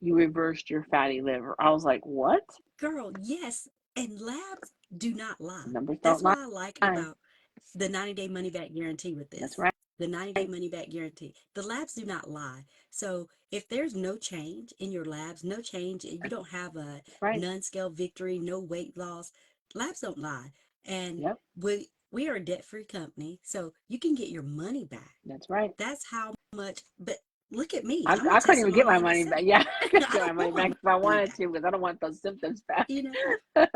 you reversed your fatty liver. I was like, what? Girl, yes. And labs do not lie. Numbers don't That's lie. what I like about the 90-day money back guarantee with That's this. right. The 90-day money back guarantee. The labs do not lie. So if there's no change in your labs, no change, you don't have a That's right. non-scale victory, no weight loss, labs don't lie. And Yep. we are a debt-free company, so you can get your money back. That's right. That's how much, but look at me. I, I'm a I couldn't even get my testimony in money itself. back. Yeah, I couldn't I get my don't money want my back if I money wanted back, to because I don't want those symptoms back. you know?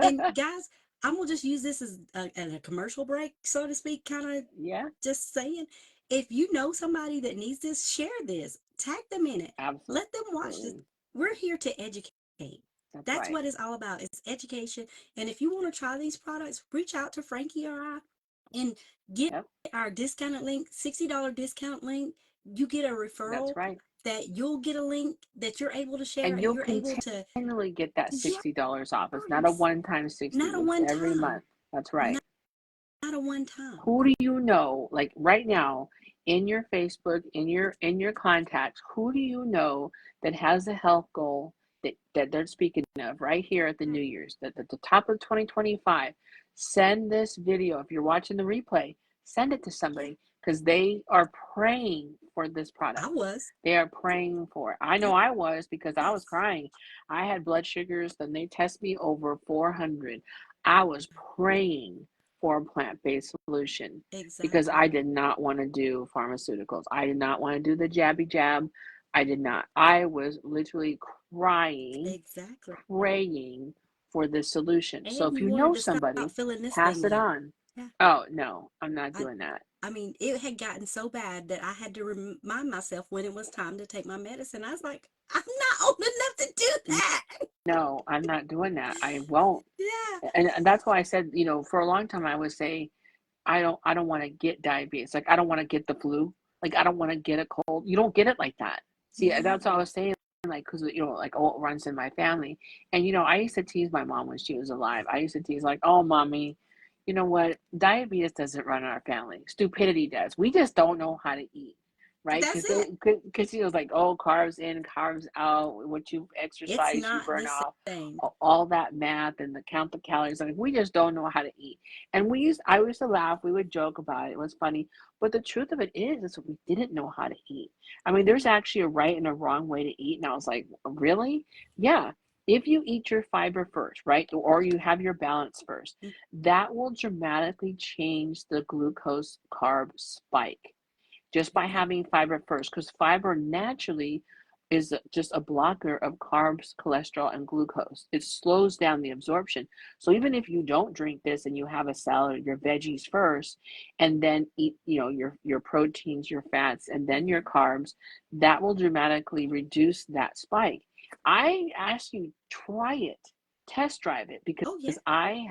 And guys, I'm gonna just use this as a commercial break, so to speak, kind of Yeah, just saying. If you know somebody that needs this, share this, tag them in it, let them watch this. absolutely. We're here to educate. That's That's right. what it's all about. It's education. And if you want to try these products, reach out to Frankie or I and get Yep. our discounted link, $60 discount link. You get a That's referral right. that you'll get a link that you're able to share And and you'll you're able to, continually get that yes, $60 off. It's not a one-time 60. not a It's one every time, month. That's not, right. not a one time. Who do you know, like right now, in your Facebook, in your contacts, who do you know that has a health goal that they're speaking of right here at the New Year's, that at the top of 2025? Send this video. If you're watching the replay, send it to Yeah, somebody because they are praying for this I product. was. They are praying for it. I know I was because I was Yes, crying. I had blood sugars, then they test me over 400. I was praying for a plant-based solution because I exactly. did not want to do pharmaceuticals. I did not want to do the jabby jab. I did not. I was literally crying, Exactly. praying for this solution. So And if you you wanted know to stop somebody, filling this pass thing it up. on. Yeah. Oh, no, I'm not I doing that. I mean, it had gotten so bad that I had to remind myself when it was time to take my medicine. I was like, I'm not old enough to do that. No, I'm not doing that. I won't. Yeah. And that's why I said, for a long time I would say I don't want to get diabetes. Like I don't want to get the flu. Like I don't want to get a cold. You don't get it like that. See, that's what I No. was saying. Like because like it runs in my family. And I used to tease my mom when she was alive. I used to tease like, oh, mommy, you know what? Diabetes doesn't run in our family. Stupidity does. We just don't know how to eat. Right, That's because it. she was like, oh, carbs in, carbs out. What you It's exercise, you not burn the off same. all that math and the count the calories. Like we just don't know how to eat. And I used to laugh, we would joke about it. It was funny. But the truth of it is we didn't know how to eat. I mean, there's actually a right and a wrong way to eat. And I was like, really? Yeah. If you eat your fiber first, right? Or you have your balance first, that will dramatically change the glucose carb spike just by having fiber first, because fiber naturally is just a blocker of carbs, cholesterol, and glucose. It slows down the absorption. So even if you don't drink this and you have a salad, your veggies first, and then eat, your proteins, your fats, and then your carbs, that will dramatically reduce that spike. I ask you, try it, test drive it, because Oh yeah. I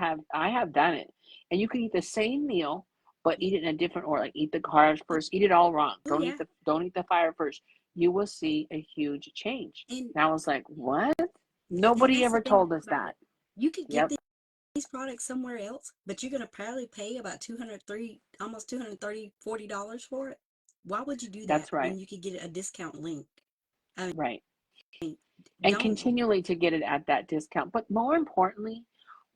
have done it, and you can eat the same meal but eat it in a different order. Like eat the carbs first. Eat it all wrong. Oh Don't eat yeah. the fire first. You will see a huge change. And And I was like, what? and Nobody that's the ever thing told us about that. it. You could get Yep, these products somewhere else, but you're gonna probably pay about 203, almost 230, $40 for it. Why would you do that that's right. when you could get a discount link? I Right. mean, And don't. continually to get it at that discount. But more importantly,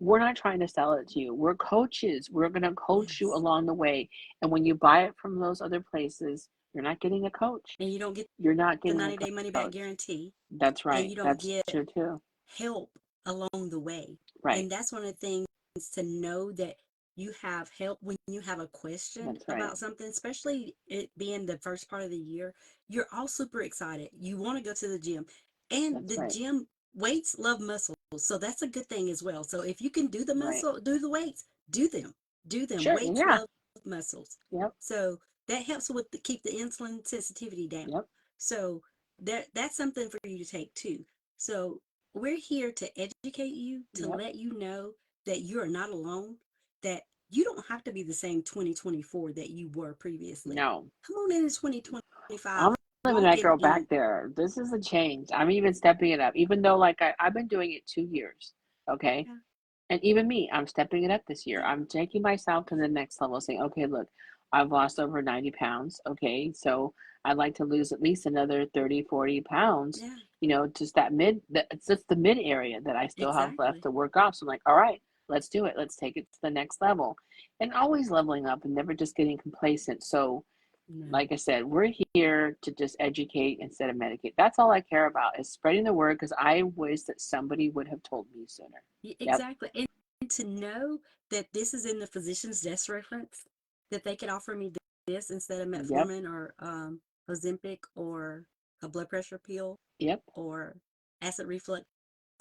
we're not trying to sell it to you. We're coaches. We're going to coach you Yes. along the way. And when you buy it from those other places, you're not getting a coach. And you don't get You're not the getting a 90-day money back coach. guarantee, That's and right. you don't That's get true too. help along the way. Right. And that's one of the things to know, that you have help when you have a question That's right. about something, especially it being the first part of the year. You're all super excited. You want to go to the gym, and That's the right. gym weights love muscles. So that's a good thing as well. So if you can do the Right. do the weights, do them. Do them. Sure. Weights Yeah. love muscles. Yep. So that helps with keep the insulin sensitivity down. Yep. So that's something for you to take too. So we're here to educate you, to Yep. let you know that you're not alone, that you don't have to be the same 2024 that you were previously. No. Come on into 2025, I'm living walk that in girl back in. there. This is a change. I'm even stepping it up, even though like I've been doing it 2 years. Okay. Yeah, And even me, I'm stepping it up this year. yeah, I'm taking myself to the next level, saying, okay, look, I've lost over 90 pounds. Okay. So I'd like to lose at least another 30, 40 pounds, yeah, just it's just the mid area that I still have left exactly. to work off. So I'm like, all right, let's do it. Let's take it to the next level. And always leveling up and never just getting complacent. So, No. like I said, we're here to just educate instead of medicate. That's all I care about is spreading the word because I wish that somebody would have told me sooner. Yep. Exactly. And to know that this is in the physician's desk reference, that they could offer me this instead of Yep. metformin or Ozempic or a blood pressure pill Yep. or acid reflux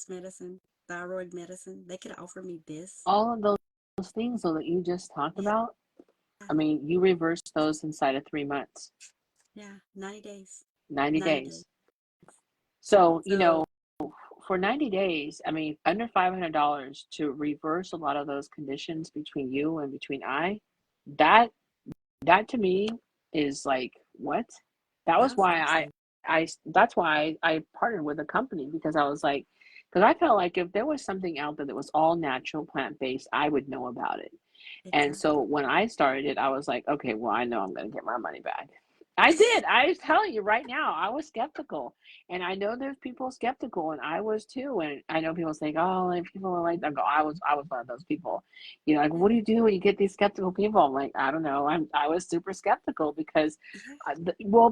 medicine, thyroid medicine. They could offer me this. All of those things though that you just talked Yeah. about, I mean, you reverse those inside of 3 months, Yeah. 90 days. 90 90 days. days. So, So, for 90 days, I mean, under $500 to reverse a lot of those conditions between you and between that that to me is like what? That was that was why awesome. that's why I partnered with a company because I was like, because I felt like if there was something out there that was all natural plant based, I would know about it. And so Exactly. when I started it, I was like, okay, well, I know I'm going to get my money back. I did. I was telling you right now, I was skeptical. And I know there's people skeptical, and I was too. And I know people think, oh, like people are like, I was one of those people. Like, Yeah. what do you do when you get these skeptical people? I'm like, I don't know. I was super skeptical because, Yeah.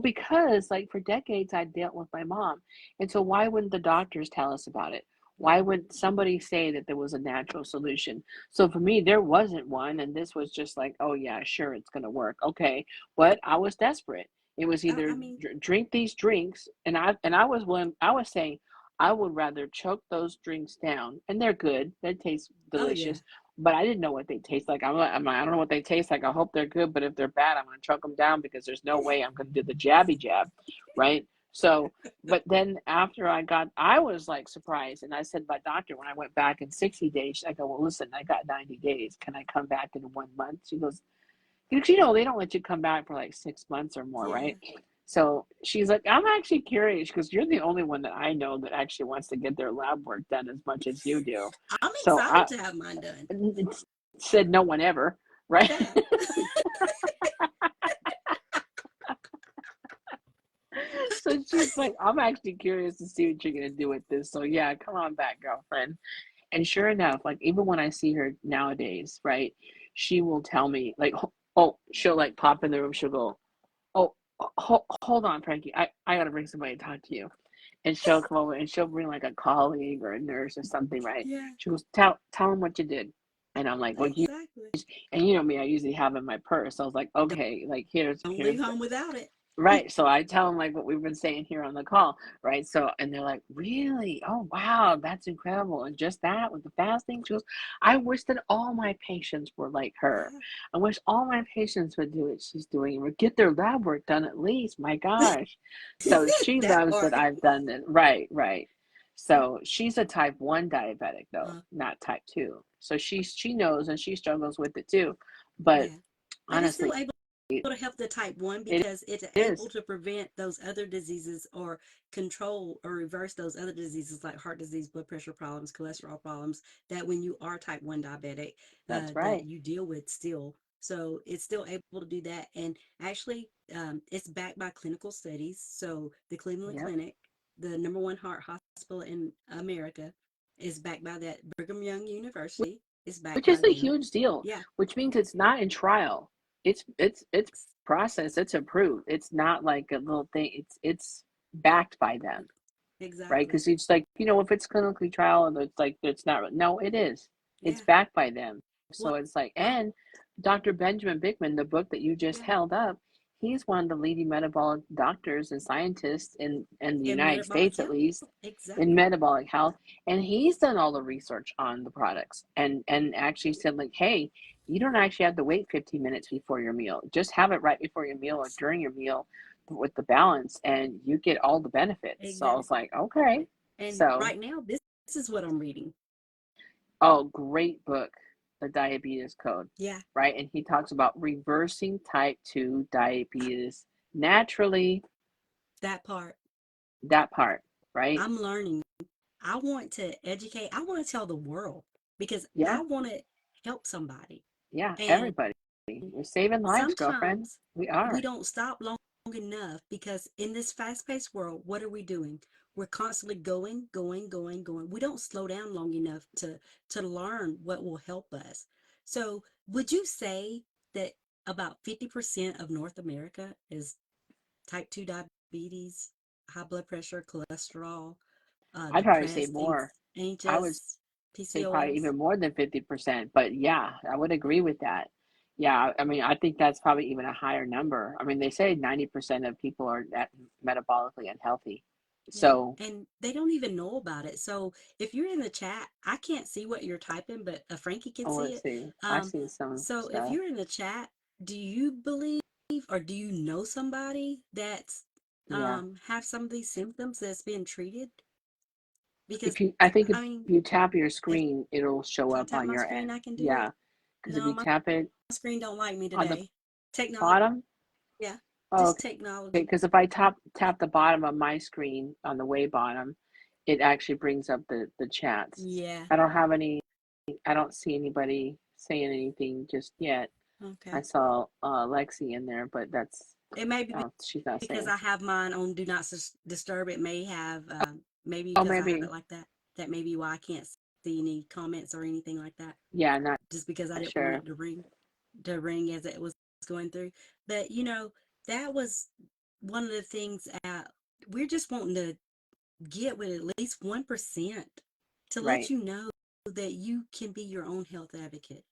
because like for decades I dealt with my mom. And so why wouldn't the doctors tell us about it? Why No. would somebody say that there was a natural solution? So for me, there wasn't one, and this was just like, oh yeah, sure, it's gonna work. Okay, but I was desperate. It was I either mean, drink these drinks, and I was willing. I was saying I would rather choke those drinks down, and they're good. They taste oh yeah. delicious, but I didn't know what they taste like. I don't know what they taste like. I hope they're good, but if they're bad, I'm gonna choke them down because there's no way I'm gonna do the jabby jab, right? So but then after I was like surprised. And I said, my doctor, when I went back in 60 days, I go, well, listen, I got 90 days. Can I come back in 1 month? She goes, because, they don't let you come back for like 6 months or more, Yeah. right? So she's like, I'm actually curious because you're the only one that I know that actually wants to get their lab work done as much as you do. I'm So excited to have mine done. said no one ever, right? Yeah. So she's like, I'm actually curious to see what you're gonna do with this. So yeah, come on back, girlfriend. And sure enough, like even when I see her nowadays, right, she will tell me like, oh, she'll like pop in the room. She'll go, oh, hold on, Frankie, I gotta bring somebody to talk to you. And she'll come over and she'll bring like a colleague or a nurse or something, right? Yeah. She goes, tell him what you did. And I'm like, well, Exactly. and you know me, I usually have in my purse. I was like, okay, like Don't here's leave home without it. right. So I tell them like what we've been saying here on the call, right? So, and they're like, really? Oh, wow, that's incredible. And just that with the fasting, she goes, I wish that all my patients were like her. Yeah. I wish all my patients would do what she's doing or get their lab work done at least. My gosh. So she That loves that part. I've done it. Right, right. So she's a type 1 diabetic though, Uh, not type 2. So she knows and she struggles with it too. But yeah. But it's still honestly, able to help the type 1 it because it's able is. to prevent those other diseases or control or reverse those other diseases like heart disease, blood pressure problems, cholesterol problems that when you are type 1 diabetic, That's that right. you deal with still. So it's still able to do that. And actually, it's backed by clinical studies. So the Cleveland Yep. Clinic, the number one heart hospital in America, is backed by that. Brigham Young University is backed Which by is a them. huge deal, Yeah, which means it's not in trial. It's processed, it's approved. It's not like a little thing. It's backed by them, right? exactly. Because it's like, if it's clinically trial and it's like it's not no, it is. It's Yeah. backed by them. So Well, it's like, I, and Dr. Benjamin Bigman, the book that you just yeah, held up, he's one of the leading metabolic doctors and scientists in the in United metabolic States, at health. least in Exactly. metabolic health. And he's done all the research on the products and actually said like, hey, you don't actually have to wait 15 minutes before your meal. Just have it right before your meal or during your meal with the balance and you get all the benefits. So I was Exactly. like, okay. And So, right now, this is what I'm reading. oh, great book, The Diabetes Code, Yeah, right? And he talks about reversing type 2 diabetes naturally, that part. that part, right? I'm learning. I want to educate. I want to tell the world because Yeah, I want to help somebody. yeah, And everybody. We're saving lives, girlfriend. sometimes We we are. don't stop long enough, because in this fast-paced world, what are we doing? We're constantly going, going, going, going. We don't slow down long enough to learn what will help us. So, would you say that about 50% of North America is type 2 diabetes, high blood pressure, cholesterol, I'd probably say depressed, more. I would anxious, say probably PCOS? even more than 50%. But yeah, I would agree with that. Yeah, I mean, I think that's probably even a higher number. I mean, they say 90% of people are metabolically unhealthy. Yeah, So, and they don't even know about it. So if you're in the chat, I can't see what you're typing, but Frankie can oh, see let's it. see. I Um, see some so if stuff. you're in the chat, do you believe or do you know somebody that's Yeah. have some of these symptoms that's being treated? Because If you, I think if I mean, you tap your if screen, it'll show if I up tap on my your screen, end. I can do Yeah. it. Because if No, you my tap it screen don't like me on the today. Technology, bottom, yeah, oh, just okay. technology. Because if I tap the bottom of my screen on the way bottom, it actually brings up the chats. Yeah, I don't have any. I don't see anybody saying anything just yet. I okay. saw Lexi in there, but that's It may be she's not because saying. I have mine on do not disturb. It may have maybe Oh, because I have it maybe. like that. That may be why I can't see any comments or anything like that. Yeah, not Just because I didn't want sure. it to ring as it was going through. But that was one of the things. We're just wanting to get with at least 1% to let Right. you know that you can be your own health advocate.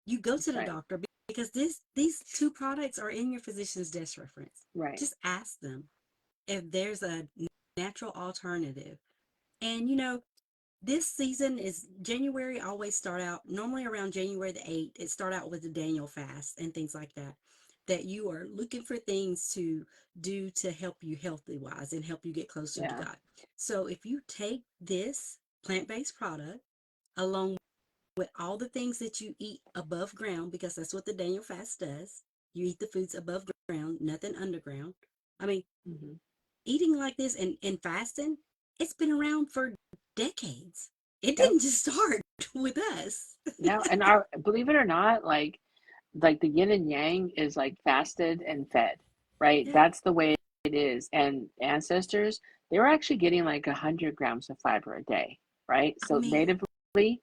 You go to That's the right. doctor because these two products are in your physician's desk reference. Right. Just ask them if there's a natural alternative. And this season is January always start out normally around January the 8th. It start out with the Daniel fast and things like that. That you are looking for things to do to help you healthy wise and help you get closer to Yeah. God. So if you take this plant-based product along with all the things that you eat above ground, because that's what the Daniel fast does. You eat the foods above ground, nothing underground. I mean, Hmm. eating like this and fasting, it's been around for decades. It Yep. didn't just start with us. Yeah, and our believe it or not, like the yin and yang is like fasted and fed, right? Yeah, That's the way it is. And ancestors, they were actually getting like 100 grams of fiber a day, right? I So mean, natively,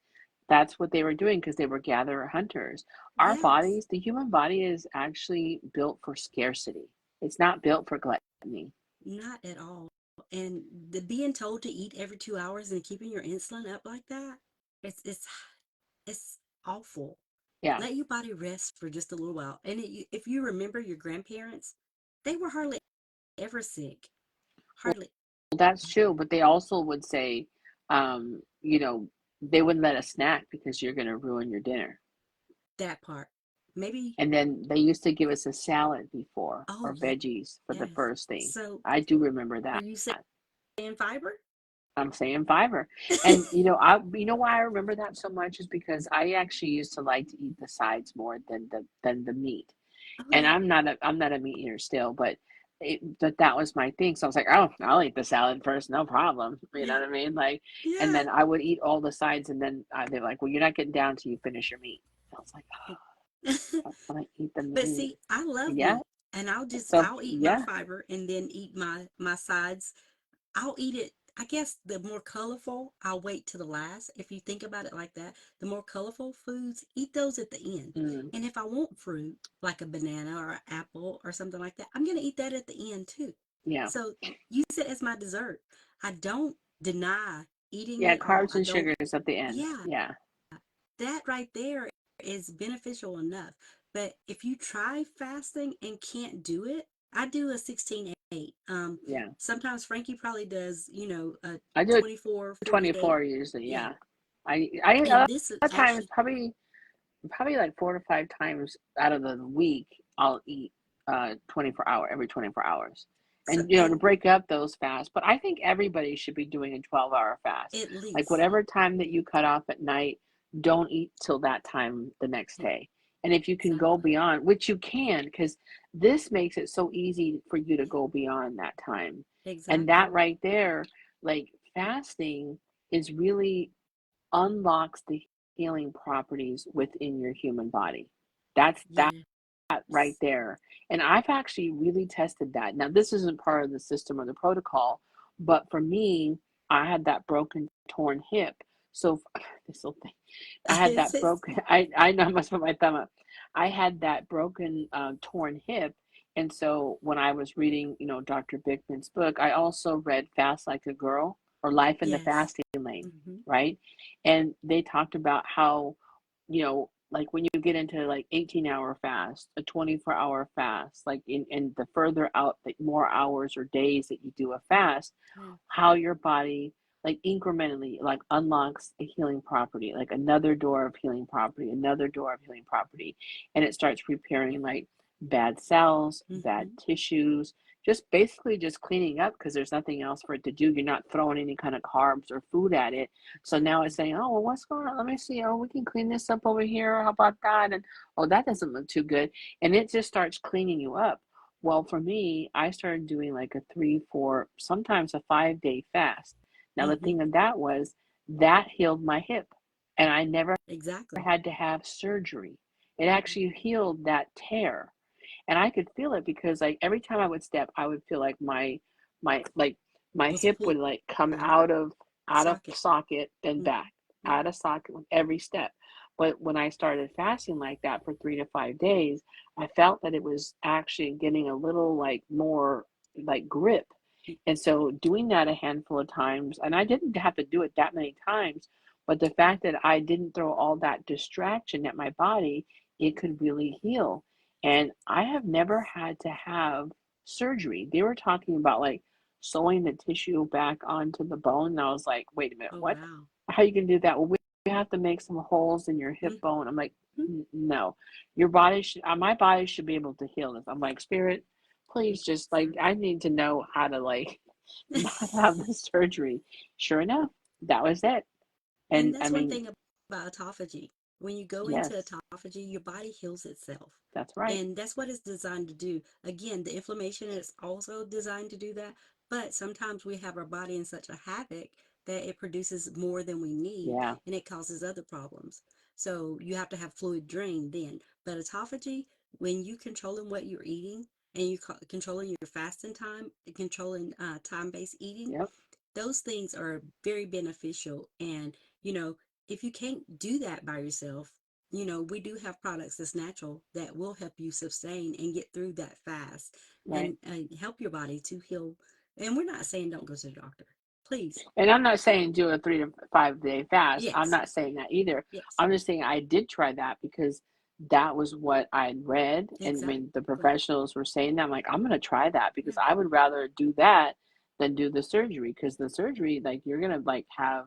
that's what they were doing because they were gatherer hunters. Our yes, bodies, the human body is actually built for scarcity. It's not built for gluttony. not at all. And the being told to eat every 2 hours and keeping your insulin up like that, it's awful. Yeah. Let your body rest for just a little while. And if you remember your grandparents, they were hardly ever sick. Well, Hardly that's true, but they also would say, you know, they wouldn't let us snack because you're going to ruin your dinner. that part. Maybe, And then they used to give us a salad before oh, or veggies for the yes. first thing. So I do remember are that. you saying fiber? I'm saying fiber. And you know why I remember that so much is because I actually used to like to eat the sides more than the meat. Oh, And yeah. I'm not a meat eater still, but that was my thing. So I was like, oh, I'll eat the salad first, no problem. You know Yeah. what I mean? Like, and Yeah. then I would eat all the sides, and then they're like, well, you're not getting down till you finish your meat. I was like, oh, I want to eat the But meat. see, I love Yeah. meat and So I'll eat my yeah. fiber and then eat my sides. I'll eat it. I guess the more colorful, I'll wait to the last. If you think about it like that, the more colorful foods, eat those at the end. Mm, And if I want fruit, like a banana or an apple or something like that, I'm going to eat that at the end too. yeah. So use it as my dessert. I don't deny eating Yeah. it, or Carbs I and don't, sugars at the end. yeah, Yeah. that right there is beneficial enough. But if you try fasting and can't do it, I do a 16/8. Yeah. Sometimes Frankie probably does, a I do it 24/48. 24 usually. Yeah. Yeah. I a And lot this is of times actually, probably like 4 to 5 times out of the week I'll eat 24 hour every 24 hours. so, And to and break up those fasts, but I think everybody should be doing a 12-hour fast. at Like least, whatever time that you cut off at night, don't eat till that time the next yeah, day. And if you can go exactly. beyond, which you can, because this makes it so easy for you to Yeah, go beyond that time. And exactly. that right there, like fasting is really unlocks the healing properties within your human body. That's Yeah. right there. And I've actually really tested that. Now, this isn't part of the system or the protocol, but for me, I had that broken, torn hip. So this little thing, I had It's, that it's, broken. I know I must put my thumb up. I had that broken, torn hip, and so when I was reading, Dr. Bickman's book, I also read Fast Like a Girl or Life in the yes. Fasting Lane, Hmm. right? And they talked about how, like when you get into like 18-hour fast, a 24-hour fast, like in the further out, like more hours or days that you do a fast, Yeah. how your body like incrementally like unlocks a healing property, like another door of healing property, another door of healing property, and it starts repairing like bad cells, bad Hmm. tissues, just basically just cleaning up because there's nothing else for it to do. You're not throwing any kind of carbs or food at it. So now it's Exactly. saying, oh, well, what's going on? Let me see. Oh, we can clean this up over here. How about that? And oh, that doesn't look too good. And it just starts cleaning you up. Well, for me, I started doing like a 3, 4, sometimes a 5-day fast. Now, the Hmm. thing of that was that healed my hip, and I never Exactly. had to have surgery. It actually healed that tear, and I could feel it because like every time I would step, I would feel like my Was hip pulled would like come from out of socket. socket then Hmm. back, Yeah. out of socket with every step. But when I started fasting like that for 3 to 5 days, I felt that it was actually getting a little like more like grip. And so doing that a handful of times, and I didn't have to do it that many times, but the Yeah. fact that I didn't throw all that distraction at my body, it could really heal. And I have never had to have surgery. They were talking about like sewing the tissue back onto the bone. And I was like, wait a minute, Oh what? wow. How are you can do that? Well, we have to make some holes in your hip Hmm. bone. I'm like, No, your body should, my body should be able to heal this. I'm like, Spirit, please just like, I Exactly. need to know how to like not have the surgery. Sure enough, that was it. And And I that's one mean, thing about autophagy. When you go into yes, autophagy, your body heals itself. that's right. And that's what it's designed to do. Again, the inflammation is also designed to do that. But sometimes we have our body in such a havoc that it produces more than we need Yeah, and it causes other problems. So you have to have fluid drain then. But autophagy, when you controlling what you're eating and you controlling your fasting time, controlling time-based eating, yep, those things are very beneficial. And, if you can't do that by yourself, we do have products that's natural that will help you sustain and get through that fast right. and help your body to heal. And we're not saying don't go to the doctor. Please. And I'm not saying do a 3 to 5 day fast. I'm Yes. not saying that either. Yes. I'm just saying I did try that because that was what I read. And when the Exactly. professionals were saying that, I'm like, I'm going to try that because Yeah. I would rather do that than do the surgery. Because the surgery, like, you're going to like have,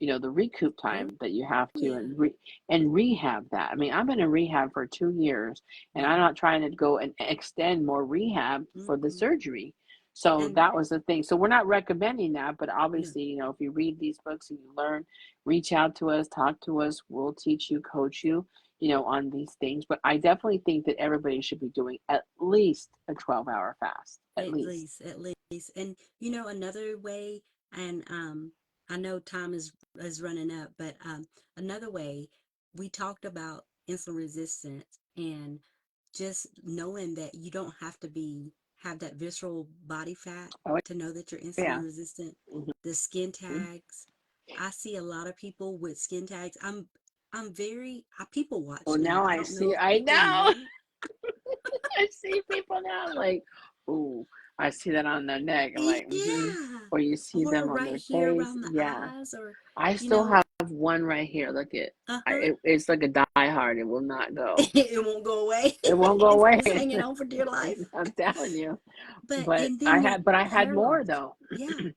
the recoup Oh, time that you have to yeah. and rehab that. I mean, I've been in rehab for 2 years and I'm Wow. not trying to go and extend more rehab for the Hmm. surgery. So And that was the thing. So we're not recommending that, but no. obviously, if you read these books and you learn, reach out to us, talk to us. We'll teach you, coach you, on these things. But I definitely think that everybody should be doing at least a 12-hour fast, at At least. least, at least. And another way, and I know time is running up, but another way, we talked about insulin resistance and just knowing that you don't have to have that visceral body fat Oh, to know that you're yeah. insulin resistant. Mhm. The skin tags. I see a lot of people with skin tags. I'm very I people watch Well, now. now I I don't know see, if I people know. know. I see people now like, ooh, I see that on their neck. I'm like, Yeah. Or you see Or them on right their here face. around the Yeah. eyes, or, I you still know, have one right here. Look at uh-huh. it's like a die hard. It will not go. It won't go away. It won't go It's away. hanging on for dear life. I'm telling you. But But and I then your had but I had hair more loss. though. Yeah.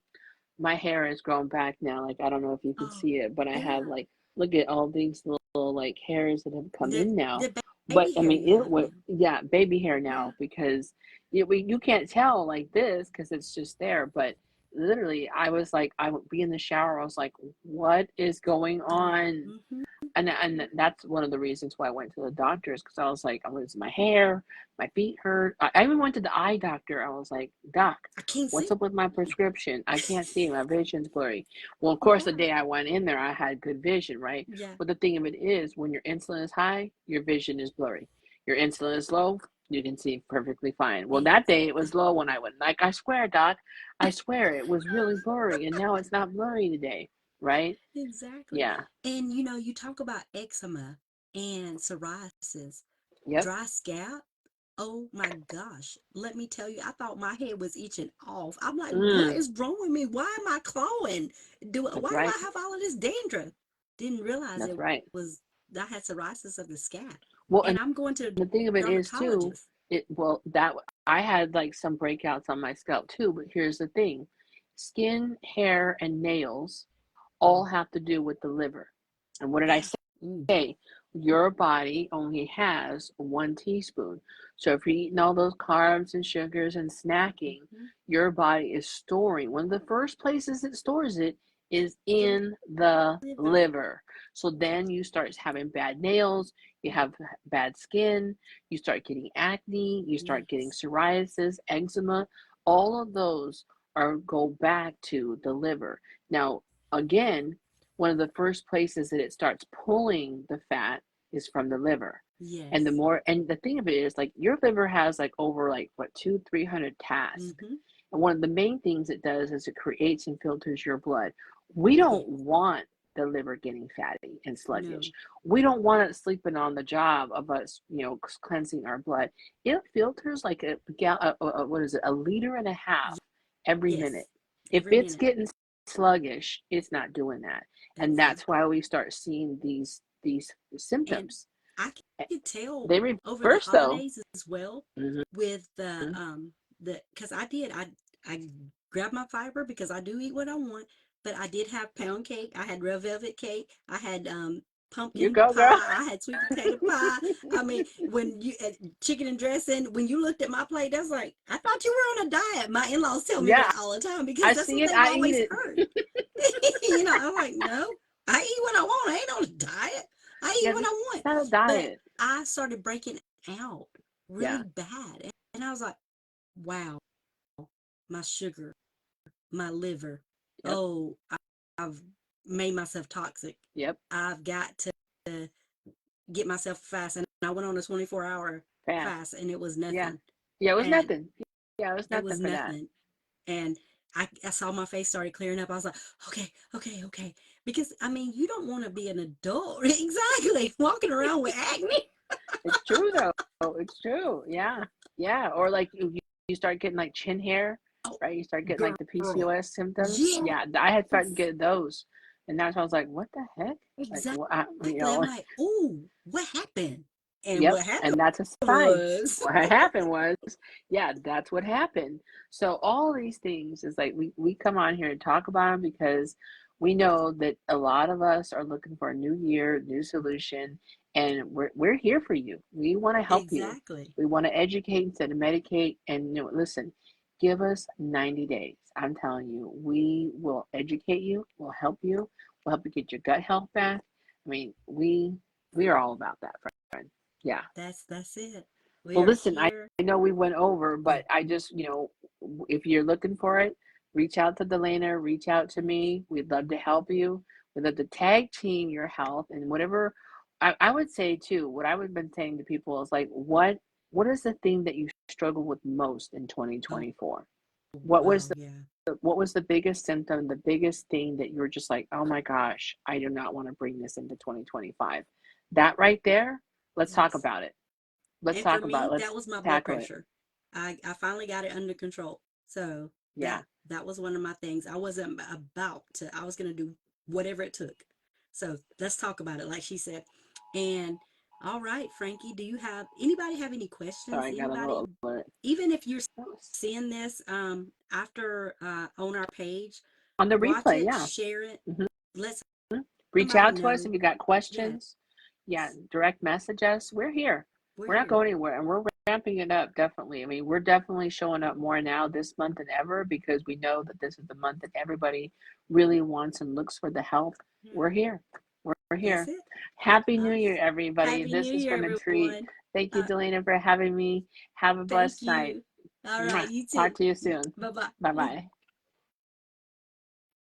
My hair has grown back now. Like I don't know if you can Oh, see it, but I have yeah. like look at all these little like hairs that have come The in now. the But baby I hair mean you it have would, now. yeah, baby hair Yeah. now because you can't tell like this because it's just there. But literally, I was like, I would be in the shower. I was like, what is going Going. on? Mm-hmm. And that's one of the reasons why I went to the doctors because I was like, I'm losing my hair, my feet hurt. I even went to the eye doctor. I was like, Doc, I can't what's see. up with my prescription? I can't see. My vision's blurry. Well, of course, the Yeah. day I went in there, I had good vision, right? Yeah. But the thing of it is, when your insulin is high, your vision is blurry. Your insulin is low, you can see perfectly fine. Well, that day it Exactly. was low when I went. Like, I swear, doc, I swear it was really blurry, and now it's not blurry today, right? Exactly. Yeah. And you talk about eczema and psoriasis, Yep. dry scalp. Oh my gosh. Let me tell you, I thought my head was itching off. I'm like, what Mm, is wrong with me? Why am I clawing? that's Why do right. I have all of this dandruff? Didn't realize That's it right. was I had psoriasis of the scalp. Well, And and I'm going to a the thing of it is too, dermatologist. I had like some breakouts on my scalp too, but here's the thing. Skin, hair, and nails all Mm, have to do with the liver. And what did I yeah. say? Mm, Hey, your body only has 1 teaspoon. So if you're eating all those carbs and sugars and snacking, mhm. your body is storing. One of the first places it stores it is The in the liver. liver. So then you start having bad nails, you have bad skin, you start getting acne, you start getting Yes. psoriasis, eczema. All of those are go back to the liver. Now, again, one of the first places that it starts pulling the fat is from the liver. And Yes. the thing of it is, like, your liver has like over like what, 200-300 tasks. Mm-hmm. And one of the main things it does is it creates and filters your blood. We don't Yes. want the liver getting fatty and sluggish. No. We don't want it sleeping on the job of us, cleansing our blood. It filters like what is it, a liter and a half every minute. Yes. If Every it's minute. getting sluggish, it's not doing that, and that's Exactly. why we start seeing these And symptoms. I could tell They over the reverse though. holidays as well Hmm. with the because I grabbed my fiber because I do eat what I want, but I did have pound cake, I had red velvet cake, I had You pumpkin go, girl. pie, I had sweet potato pie. I mean, when you chicken and dressing, when you looked at my plate, that's like, I thought you were on a diet. My in-laws tell me Yeah, that all the time because I that's see what it. they've I eat always it. heard. I'm like, no, I eat what I want. I ain't on a diet. I eat Yeah, what this I is want. not a But diet. I started breaking out really Yeah. bad. And I was like, wow, my sugar, my liver. Yep. Oh, I've made myself toxic. Yep. I've got to get myself fast. And I went on a 24-hour Fast. fast and it was Yeah. nothing. Yeah, it was And nothing. Yeah, it was it was nothing for that. nothing. And I saw my face started clearing up. I was like, okay, okay, okay. Because I mean, you don't want to be an adult. Exactly. Walking around with acne. It's true though. It's true. Yeah. Yeah. Or like you start getting like chin hair, Oh, right? You start getting like the girl. PCOS symptoms. Yes. Yeah, I had started getting those. And that's why I was like, what the heck? Like, Exactly. what, I'm like, oh, what happened? And yep. what happened And that's a sign. was, What happened was, yeah, that's what happened. So all these things is like we come on here and talk about them because we know that a lot of us are looking for a new year, new solution, and we're here for you. We want to help you. exactly. We want to educate instead of medicate. And listen, give us 90 days. I'm telling you, we will educate you. We'll help you. We'll help you get your gut health back. I mean, we are all about that, friend. Yeah. That's it. We Well, are listen, here. I know we went over, Oh, but I just, if you're looking for it, reach out to Delana, reach out to yes. me. We'd love to help you. We'd love to tag team your health and whatever. I would say too, what I would have been saying to people is like, what is the thing that you struggle with most in Oh, 2024? What was wow. Yeah. what was the biggest symptom, the biggest thing that you were just like, oh my gosh, I do not want to bring this into 2025? That right there, let's talk Yes. about it. Let's And for talk about me, it. that Let's was my blood tackle it. pressure. I finally got it under control. So Yeah. that was one of my things. I wasn't about to, I was gonna do whatever it took. So let's talk about it, like she said. And all right, Frankie, do you have anybody have any questions? Sorry, I got a Anybody, little alert. even if you're seeing this after on our page, On the watch replay, it, yeah. share it, Hmm. let Reach somebody out to us know. if you got Yes, questions. Yeah, direct message us. We're here. we're We're not here. going anywhere, and we're ramping it up, definitely. I mean, we're definitely showing up more now this month than ever because we know that this is the month that everybody really wants and looks for the health. Yeah, We're here. We're that's here. it. Happy New Uh, Year, everybody. Happy This New has Year, been a treat. everyone. Thank you, Uh, Delana, for having me. Have a Thank blessed night. you. All right, Mwah. you Talk too. to you soon. Bye Bye bye. bye.